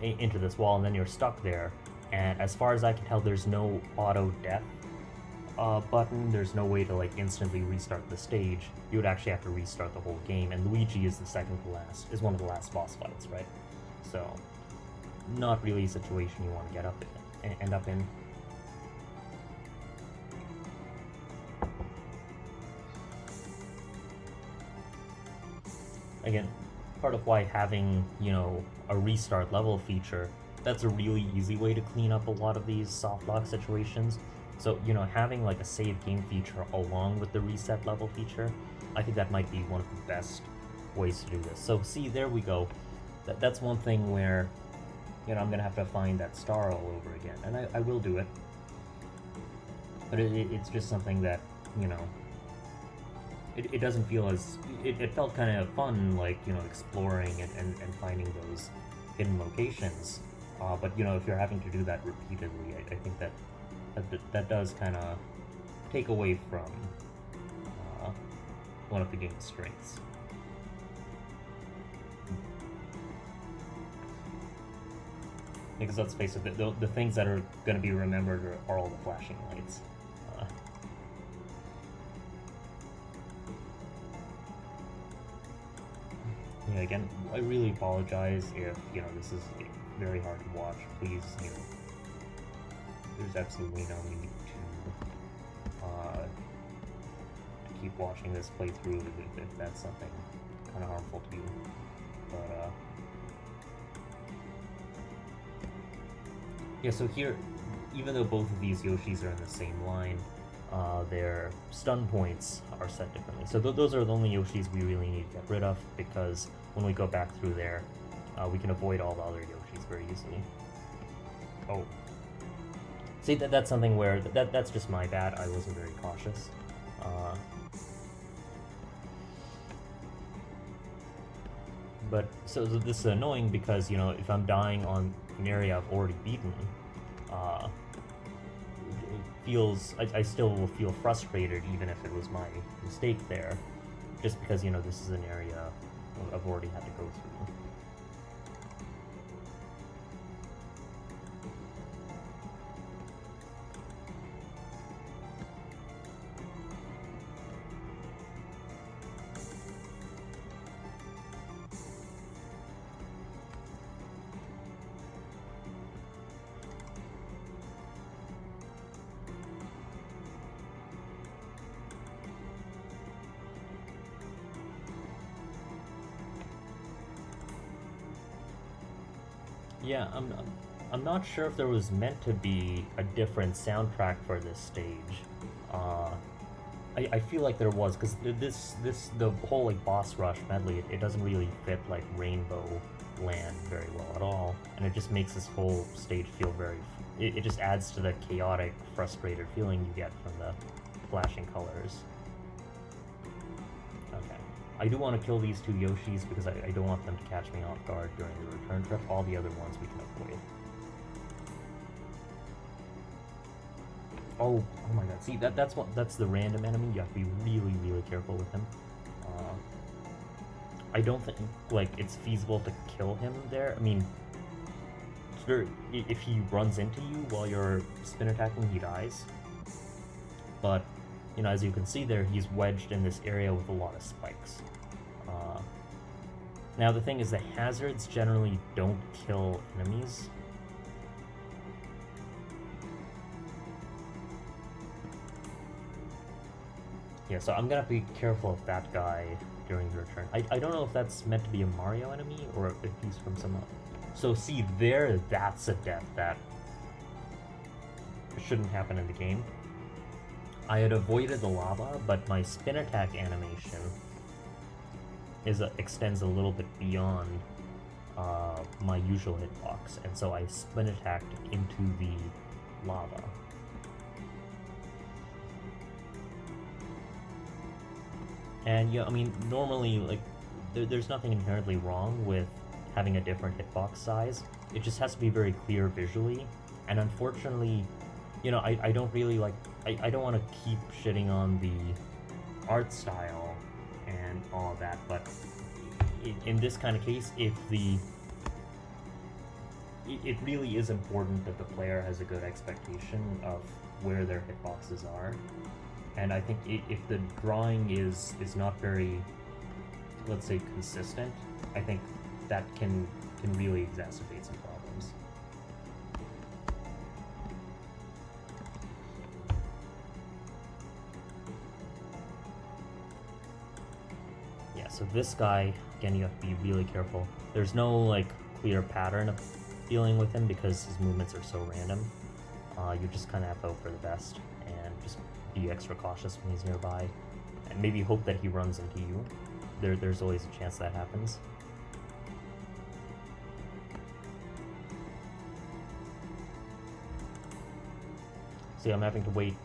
this wall, and then you're stuck there. And as far as I can tell, there's no auto death button. There's no way to like instantly restart the stage. You would actually have to restart the whole game. And Luigi is is one of the last boss fights, right? So, not really a situation you want to end up in. Again, part of why having, you know, a restart level feature, that's a really easy way to clean up a lot of these soft lock situations. So, you know, having like a save game feature along with the reset level feature, I think that might be one of the best ways to do this. So see, there we go. That's one thing where, you know, I'm gonna have to find that star all over again, and I will do it. But it's just something that, you know, it doesn't feel as... It felt kind of fun, like, you know, exploring and finding those hidden locations. But, you know, if you're having to do that repeatedly, I think that does kind of take away from one of the game's strengths. Because let's face it, the things that are going to be remembered are all the flashing lights. Yeah, again, I really apologize if, you know, this is very hard to watch. Please, you know, there's absolutely no need to keep watching this playthrough if that's something kind of harmful to you. But, yeah, so here, even though both of these Yoshis are in the same line, their stun points are set differently. So those are the only Yoshis we really need to get rid of, because when we go back through there, we can avoid all the other Yoshis very easily. Oh. See, that's something where, that's just my bad, I wasn't very cautious. But, so this is annoying because, you know, if I'm dying on an area I've already beaten, It feels, I still will feel frustrated even if it was my mistake there, just because, you know, this is an area I've already had to go through. Yeah, I'm not sure if there was meant to be a different soundtrack for this stage. Uh, I feel like there was, because the whole like boss rush medley, it doesn't really fit like Rainbow Land very well at all, and it just makes this whole stage feel very. It just adds to the chaotic, frustrated feeling you get from the flashing colors. Okay. I do want to kill these two Yoshis because I don't want them to catch me off guard during the return trip. All the other ones we can avoid. Oh my god. See, that's the random enemy. You have to be really, really careful with him. I don't think, like, it's feasible to kill him there. I mean, if he runs into you while you're spin attacking, he dies. But, you know, as you can see there, he's wedged in this area with a lot of spikes. Now the thing is, the hazards generally don't kill enemies. Yeah, so I'm gonna be careful of that guy during the return. I don't know if that's meant to be a Mario enemy or if he's from some other. So see there, that's a death that shouldn't happen in the game. I had avoided the lava, but my spin attack animation extends a little bit beyond my usual hitbox, and so I spin attacked into the lava. And yeah, I mean, normally, like, there's nothing inherently wrong with having a different hitbox size. It just has to be very clear visually, and unfortunately, you know, I don't really like, I don't want to keep shitting on the art style and all of that, but in this kind of case, it really is important that the player has a good expectation of where their hitboxes are. And I think if the drawing is not very, let's say, consistent, I think that can really exacerbate some problems. Yeah, so this guy, again, you have to be really careful. There's no, like, clear pattern of dealing with him because his movements are so random. You just kind of have to hope for the best and just be extra cautious when he's nearby, and maybe hope that he runs into you. There's always a chance that happens. See, I'm having to wait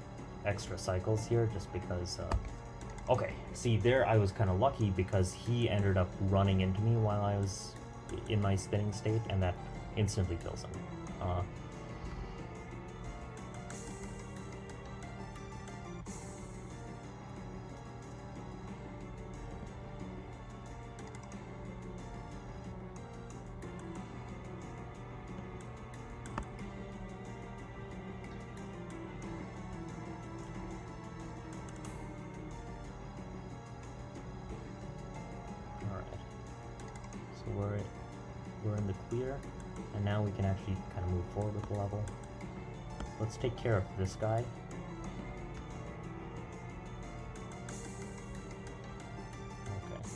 extra cycles here just because, okay, see, there I was kind of lucky because he ended up running into me while I was in my spinning state, and that instantly kills him. We're in the clear, and now we can actually kind of move forward with the level. Let's take care of this guy. Okay.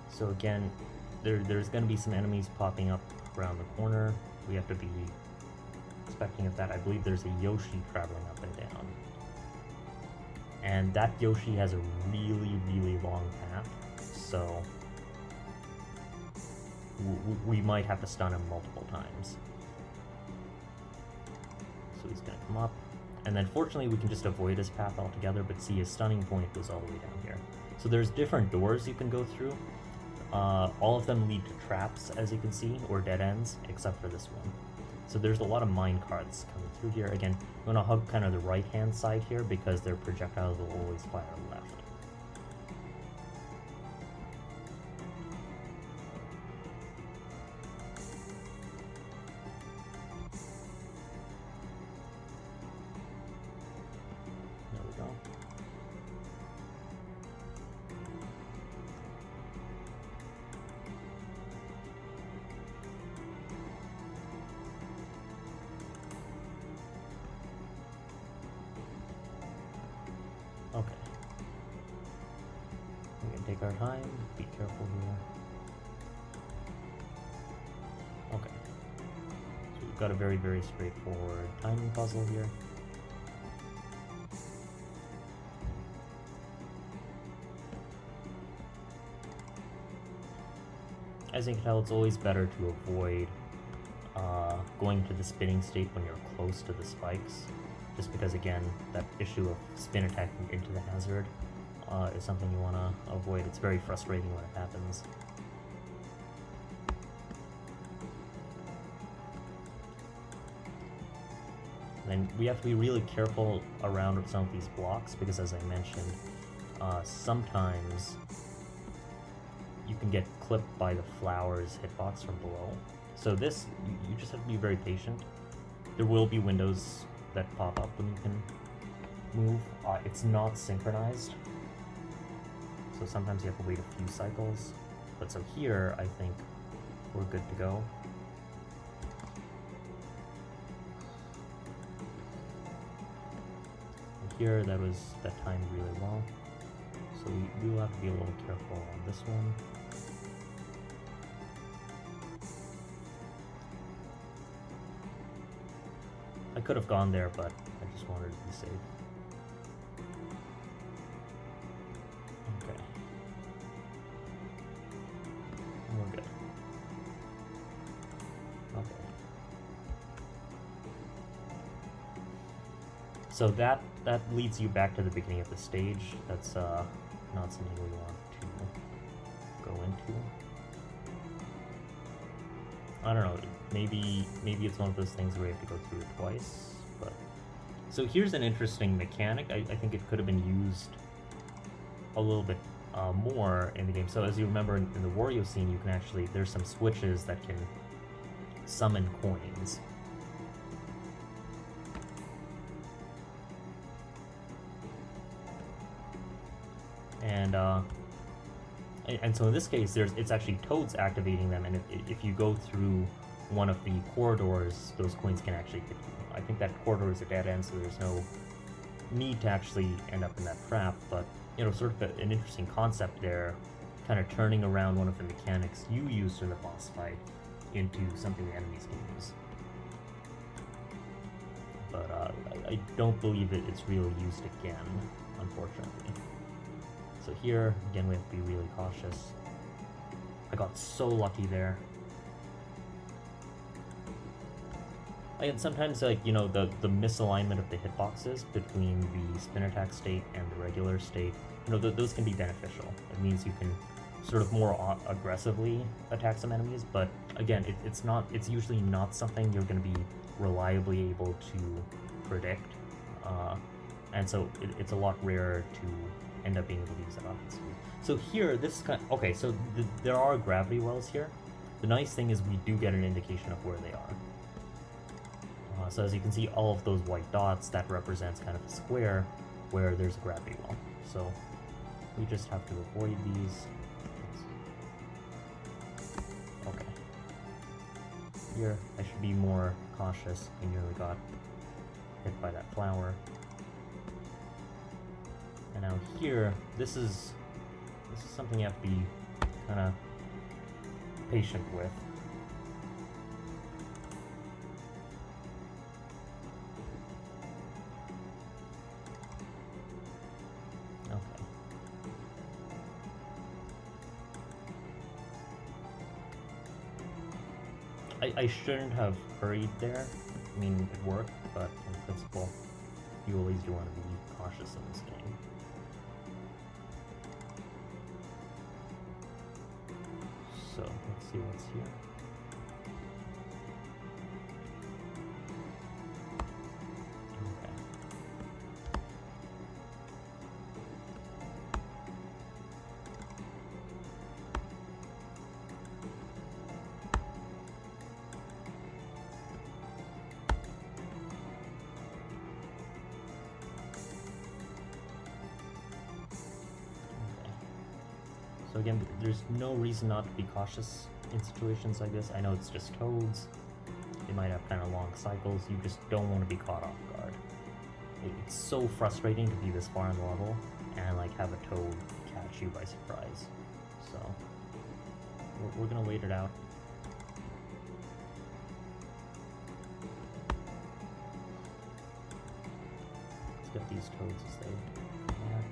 So again, there's going to be some enemies popping up around the corner. We have to be expecting of that. I believe there's a Yoshi traveling up and down. And that Yoshi has a really, really long path, so we might have to stun him multiple times. So he's gonna come up. And then fortunately we can just avoid his path altogether, but see his stunning point goes all the way down here. So there's different doors you can go through. All of them lead to traps, as you can see, or dead ends, except for this one. So there's a lot of mine carts coming through here. Again, you want to hug kind of the right-hand side here because their projectiles will always fire left. There we go. Okay. We can take our time, be careful here. Okay. So we've got a very, very straightforward timing puzzle here. As you can tell, it's always better to avoid going to the spinning state when you're close to the spikes, just because, again, that issue of spin attacking into the hazard is something you want to avoid. It's very frustrating when it happens. And we have to be really careful around some of these blocks because, as I mentioned, sometimes you can get clipped by the flower's hitbox from below. So this, you just have to be very patient. There will be windows that pop up when you can move. It's not synchronized, so sometimes you have to wait a few cycles. But so here, I think we're good to go. And here, that timed really well. So we will have to be a little careful on this one. I could have gone there, but I just wanted to be safe. Okay. We're good. Okay. So that leads you back to the beginning of the stage. That's not something we want to go into. I don't know. Maybe it's one of those things where you have to go through it twice. But so here's an interesting mechanic. I think it could have been used a little bit more in the game. So as you remember in the Wario scene, you can actually, there's some switches that can summon coins. And so in this case, it's actually Toads activating them, and if you go through one of the corridors, those coins can actually hit you. I think that corridor is a dead end, so there's no need to actually end up in that trap, but, you know, sort of an interesting concept there, kind of turning around one of the mechanics you used in the boss fight into something the enemies can use. But I don't believe it's really used again, unfortunately. So here, again, we have to be really cautious. I got so lucky there. And sometimes, like, you know, the misalignment of the hitboxes between the spin attack state and the regular state, you know, those can be beneficial. It means you can sort of more aggressively attack some enemies, but again, it's usually not something you're going to be reliably able to predict. And so it's a lot rarer to end up being able to use that offensively. So here, this kind of, okay, so there are gravity wells here. The nice thing is we do get an indication of where they are. So as you can see, all of those white dots, that represents kind of a square where there's a gravity well. So we just have to avoid these. Okay. Here, I should be more cautious. I nearly got hit by that flower. And now here, this is something you have to be kind of patient with. Okay. I shouldn't have hurried there. I mean, it worked, but in principle, you always do want to be cautious in this game. So, let's see what's here. So again, there's no reason not to be cautious in situations like this. I know it's just toads. They might have kind of long cycles. You just don't want to be caught off guard. It's so frustrating to be this far in the level and like have a toad catch you by surprise. So we're gonna wait it out. Let's get these toads as they come back.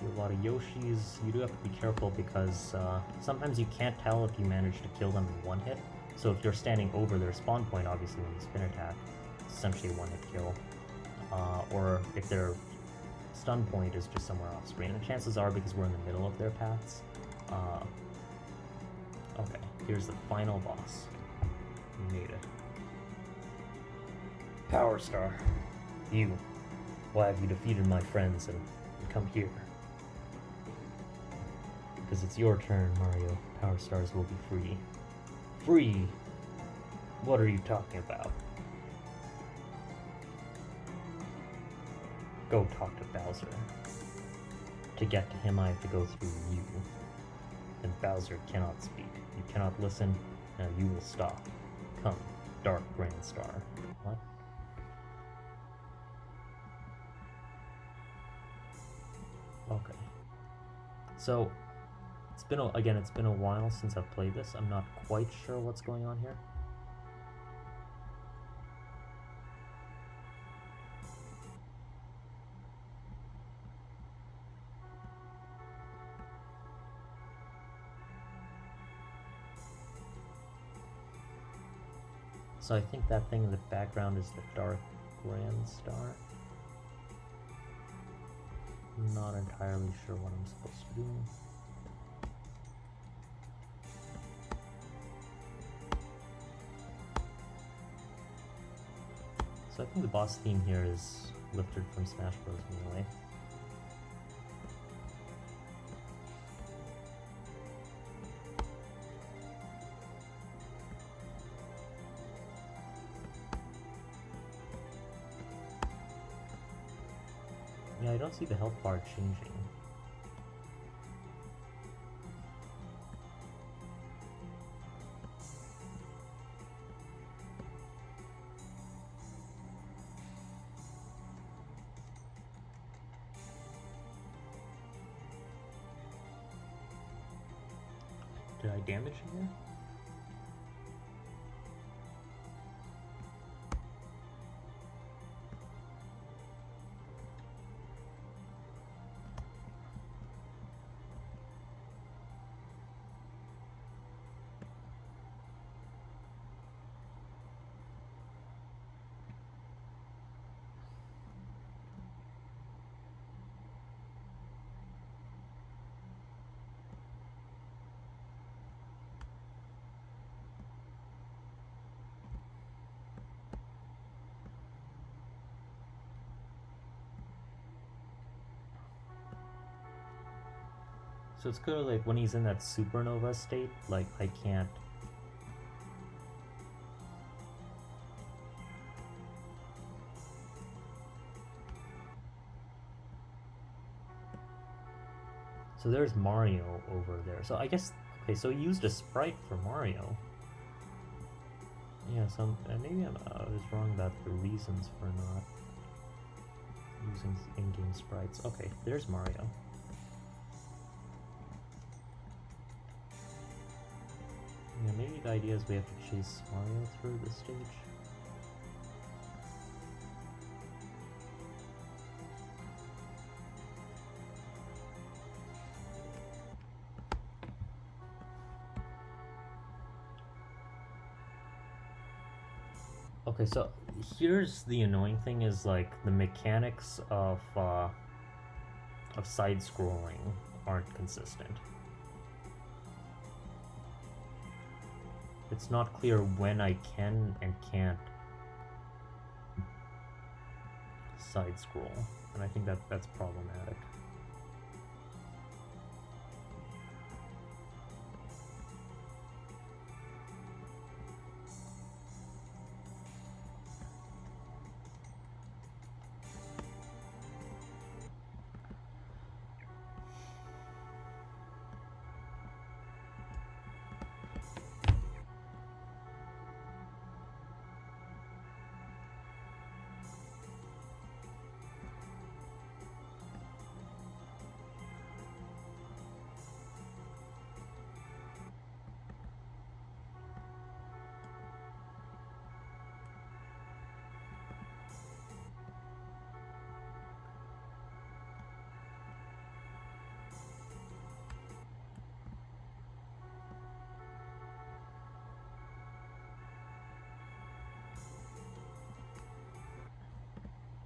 A lot of Yoshis. You do have to be careful because sometimes you can't tell if you manage to kill them in one hit. So if you're standing over their spawn point, obviously when you spin attack, it's essentially a one-hit kill. Or if their stun point is just somewhere off screen. And chances are, because we're in the middle of their paths. Okay, here's the final boss. We made it. Powerstar. You. Why have you defeated my friends and come here? Because it's your turn, Mario. Powerstars will be free. Free? What are you talking about? Go talk to Bowser. To get to him, I have to go through you. And Bowser cannot speak. You cannot listen. Now you will stop. Come, Dark Grand Star. What? Okay. So, it's been a while since I've played this. I'm not quite sure what's going on here. So I think that thing in the background is the Dark Grand Star. I'm not entirely sure what I'm supposed to do. So I think the boss theme here is lifted from Smash Bros. Melee. Yeah, I don't see the health bar changing. Did I damage it here? So it's kind of like when he's in that supernova state, like I can't. So there's Mario over there. So I guess, okay, so he used a sprite for Mario. Yeah, so maybe I was wrong about the reasons for not using in-game sprites. Okay, there's Mario. Yeah, maybe the idea is we have to chase Mario through this stage. Okay, so here's the annoying thing is like the mechanics of side-scrolling aren't consistent. It's not clear when I can and can't side-scroll, and I think that's problematic.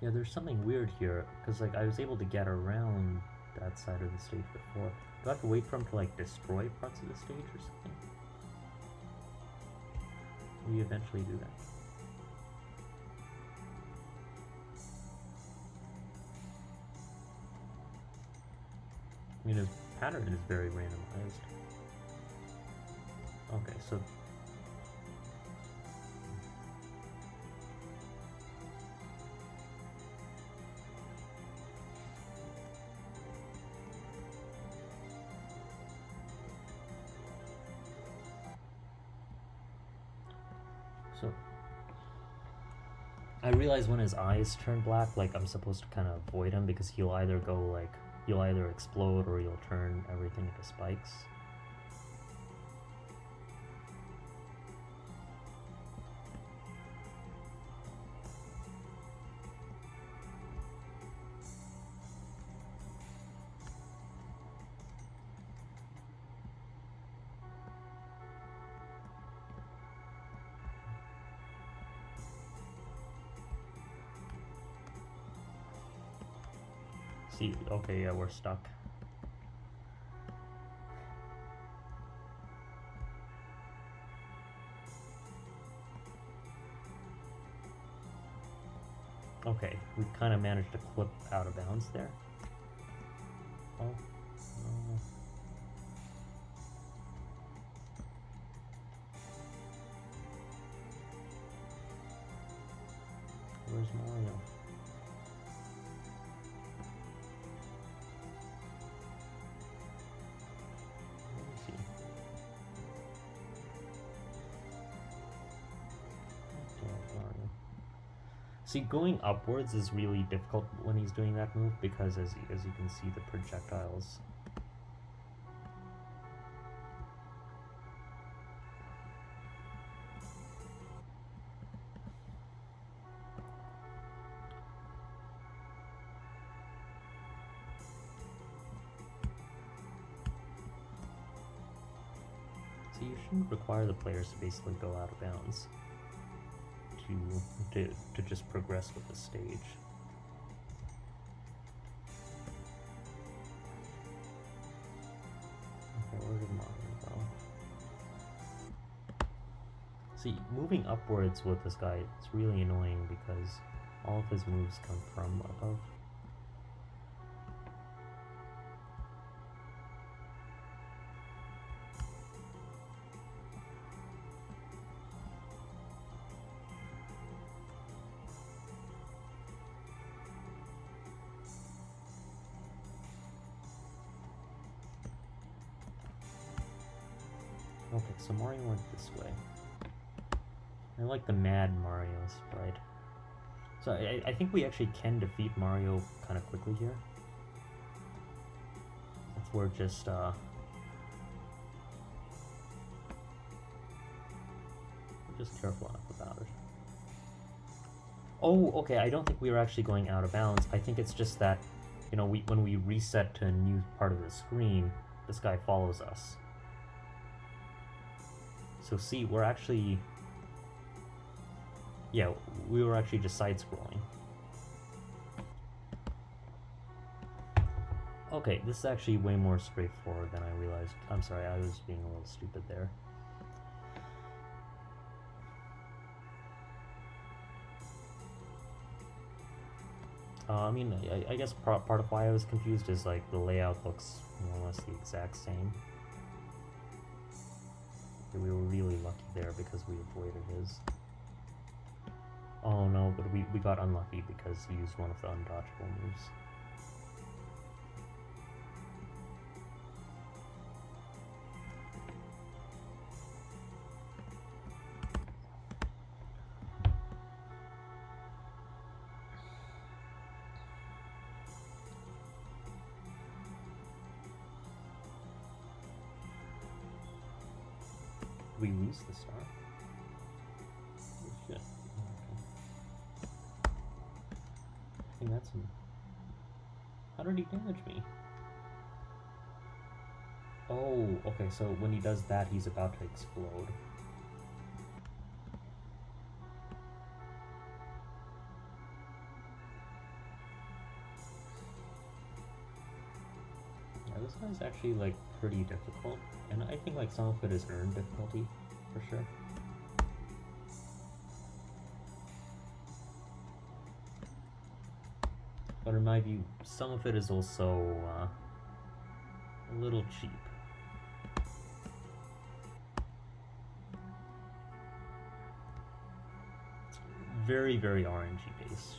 Yeah, there's something weird here, because like I was able to get around that side of the stage before. Do I have to wait for him to like destroy parts of the stage or something? Will you eventually do that? I mean, his pattern is very randomized. Okay, so... I realize when his eyes turn black, like I'm supposed to kind of avoid him because he'll either go like, he'll either explode or he'll turn everything into spikes. See, okay, yeah, we're stuck. Okay, we kind of managed to clip out of bounds there. Oh, no. Where's Mario? See, going upwards is really difficult when he's doing that move because as you can see the projectiles. So you shouldn't require the players to basically go out of bounds to just progress with the stage. Okay, where did Mario go? See, moving upwards with this guy, it's really annoying because all of his moves come from above. Okay, so Mario went this way. I like the Mad Mario sprite. So I think we actually can defeat Mario kind of quickly here. If we're just careful enough about it. Oh, okay, I don't think we were actually going out of bounds. I think it's just that, you know, when we reset to a new part of the screen, this guy follows us. So see, we're actually... Yeah, we were actually just side-scrolling. Okay, this is actually way more straightforward than I realized. I'm sorry, I was being a little stupid there. I mean, I guess part of why I was confused is like the layout looks more or less the exact same. We were really lucky there because we avoided his. Oh no, but we got unlucky because he used one of the undodgeable moves. We lose the star? Oh shit. Okay. I think that's him. How did he damage me? Oh, okay, so when he does that, he's about to explode. Yeah, this guy's actually, like, pretty difficult. And I think, like, some of it is earned difficulty, for sure. But in my view, some of it is also a little cheap. It's very, very RNG based.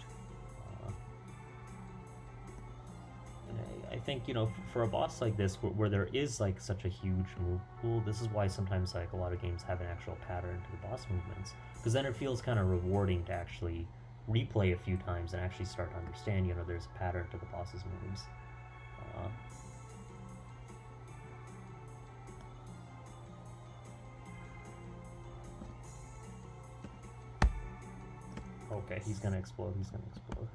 And I think, you know, for a boss like this, where there is like such a huge move pool, this is why sometimes like a lot of games have an actual pattern to the boss movements, because then it feels kind of rewarding to actually replay a few times and actually start to understand, you know, there's a pattern to the boss's moves. Okay, he's gonna explode, he's gonna explode.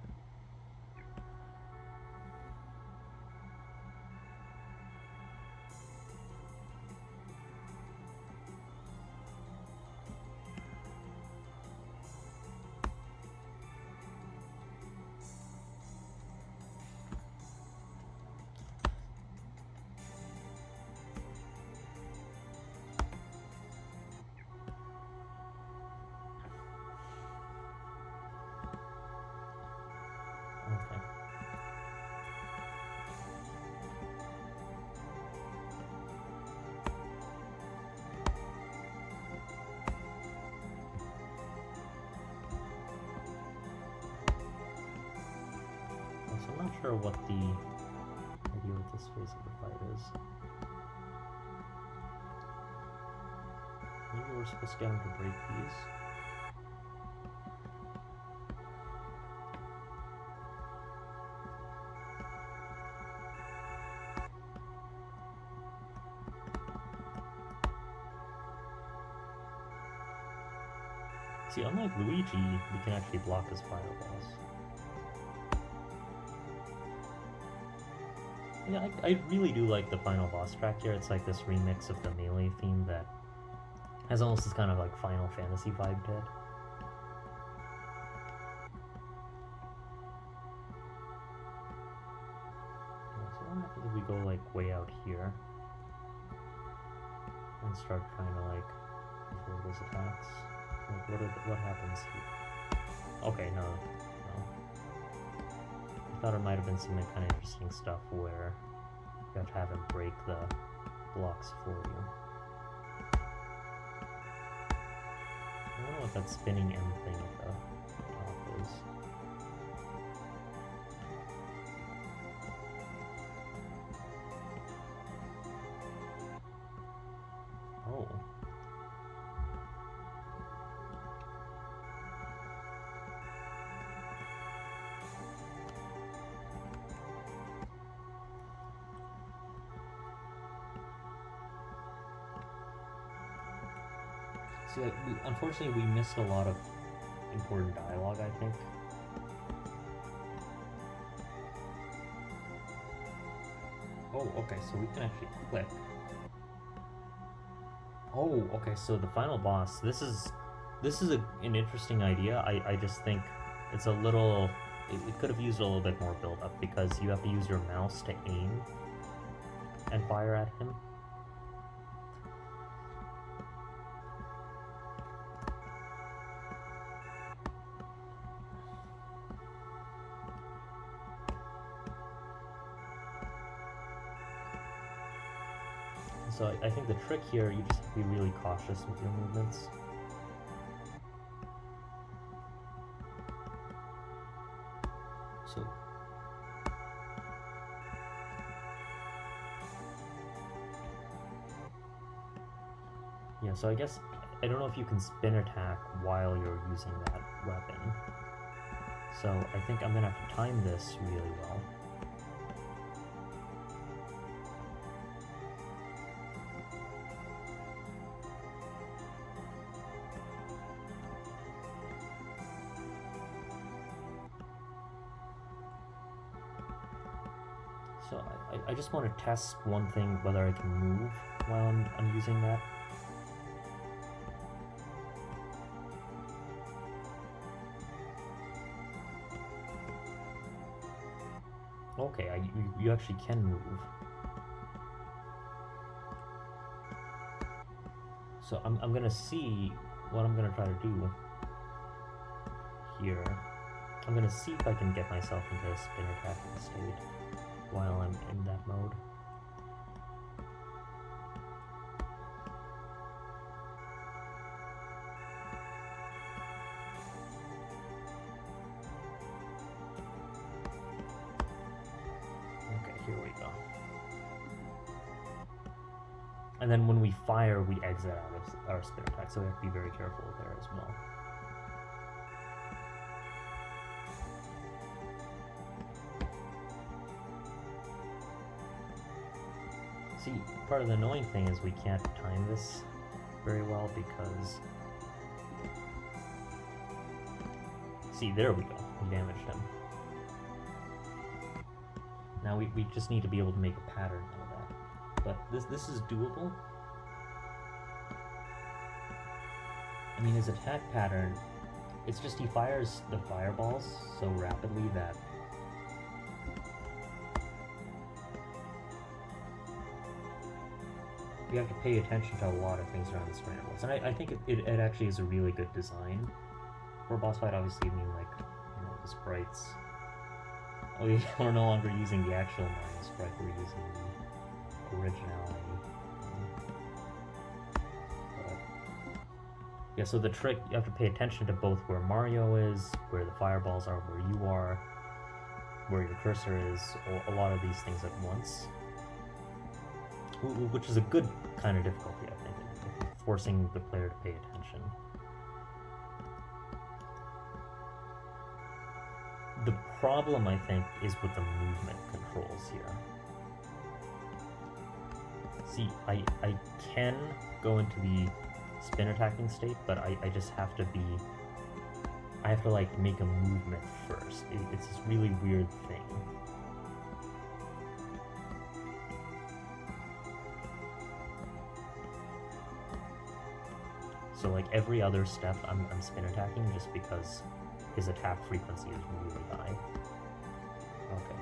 I'm not sure what the idea with this phase of the fight is. Maybe we're supposed to get him to break these. See, unlike Luigi, we can actually block his fireballs. Yeah, I really do like the final boss track here. It's like this remix of the Melee theme that has almost this kind of like Final Fantasy vibe to it. Yeah, so what happens if we go like way out here and start trying to like avoid those attacks? Like what happens here? Okay, no. I thought it might have been some kind of interesting stuff where you have to have him break the blocks for you. I don't know what that spinning M thing at the top is. Oh. See, unfortunately, we missed a lot of important dialogue, I think. Oh, okay, so we can actually click. Oh, okay, so the final boss, this is an interesting idea. I just think it's a little, it could have used a little bit more build up because you have to use your mouse to aim and fire at him. So I think the trick here, you just have to be really cautious with your movements. So yeah, so I guess, I don't know if you can spin attack while you're using that weapon. So I think I'm gonna have to time this really well. So I just want to test one thing, whether I can move while I'm using that. Okay, you actually can move. So I'm gonna see what I'm gonna try to do here. I'm gonna see if I can get myself into a spin attacking state while I'm in that mode. Okay, here we go. And then when we fire, we exit out of our spin attack, so we have to be very careful there as well. See, part of the annoying thing is we can't time this very well because... See, there we go. We damaged him. Now we just need to be able to make a pattern out of that. But this is doable. I mean, his attack pattern, it's just he fires the fireballs so rapidly that you have to pay attention to a lot of things around the scrambles. And I think it actually is a really good design for a boss fight. Obviously, I mean, like, you know, the sprites. Oh, we're no longer using the actual Mario sprite, we're using the originality. Yeah, so the trick, you have to pay attention to both where Mario is, where the fireballs are, where you are, where your cursor is, a lot of these things at once. Which is a good kind of difficulty, I think, forcing the player to pay attention. The problem, I think, is with the movement controls here. See, I can go into the spin attacking state, but I just have to be... I have to, like, make a movement first. It's this really weird thing. So, like, every other step I'm spin attacking just because his attack frequency is really high. Okay.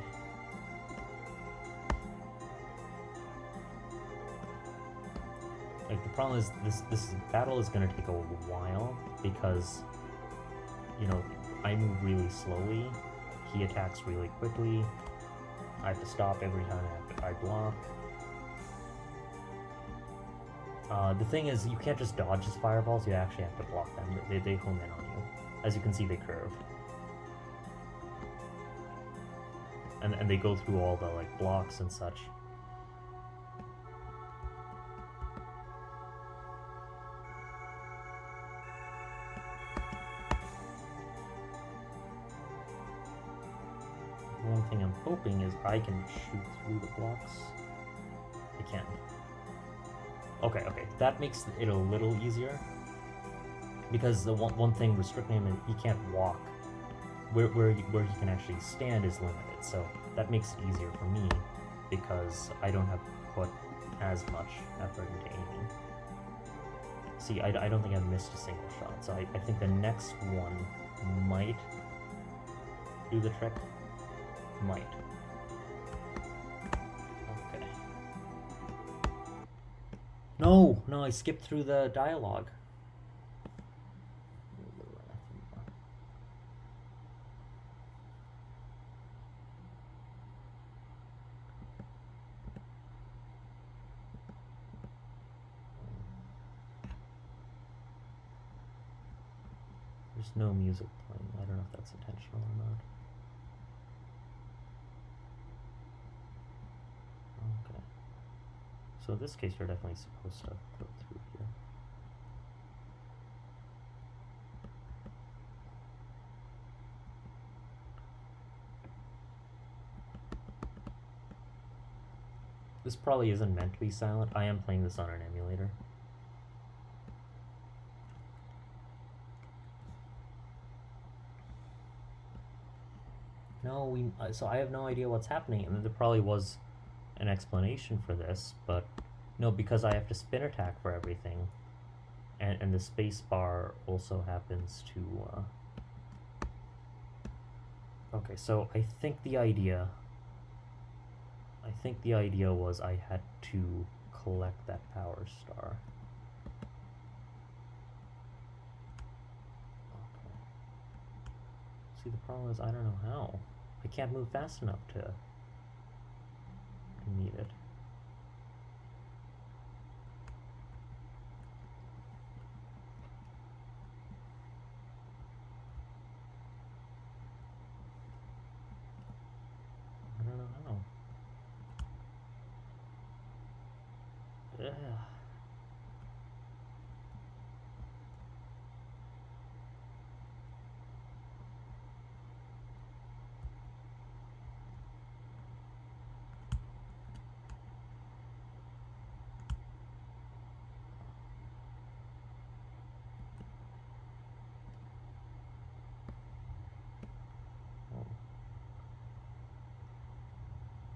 Like, the problem is this battle is going to take a while because, you know, I move really slowly, he attacks really quickly, I have to stop every time I block. The thing is, you can't just dodge his fireballs, you actually have to block them. They home in on you. As you can see, they curve. And they go through all the, like, blocks and such. One thing I'm hoping is I can shoot through the blocks. I can. Okay, that makes it a little easier. Because the one thing restricting him is he can't walk. Where he can actually stand is limited, so that makes it easier for me because I don't have to put as much effort into aiming. See, I don't think I've missed a single shot, so I think the next one might do the trick. Might. Okay. No, I skipped through the dialogue. There's no music playing. I don't know if that's intentional or not. Okay. So in this case, you're definitely supposed to go through here. This probably isn't meant to be silent. I am playing this on an emulator. No, so I have no idea what's happening. I mean, there probably was an explanation for this, but no, because I have to spin attack for everything, and the space bar also happens to. Okay, so I think the idea was I had to collect that Powerstar. Okay. See, the problem is I don't know how. I can't move fast enough to need it. I don't know how. Ugh.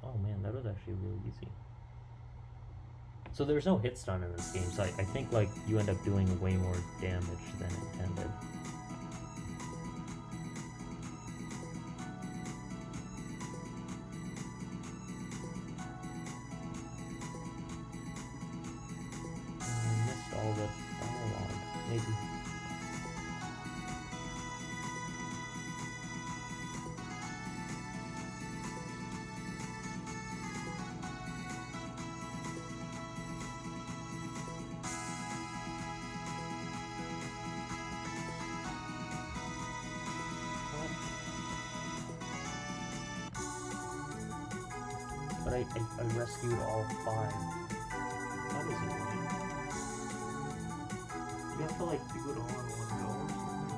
Oh man, that was actually really easy. So there's no hit stun in this game, so I think like you end up doing way more damage than intended. I missed all the dialogue, maybe. But I rescued all 5. That was annoying. You have to like do it all in one go or something?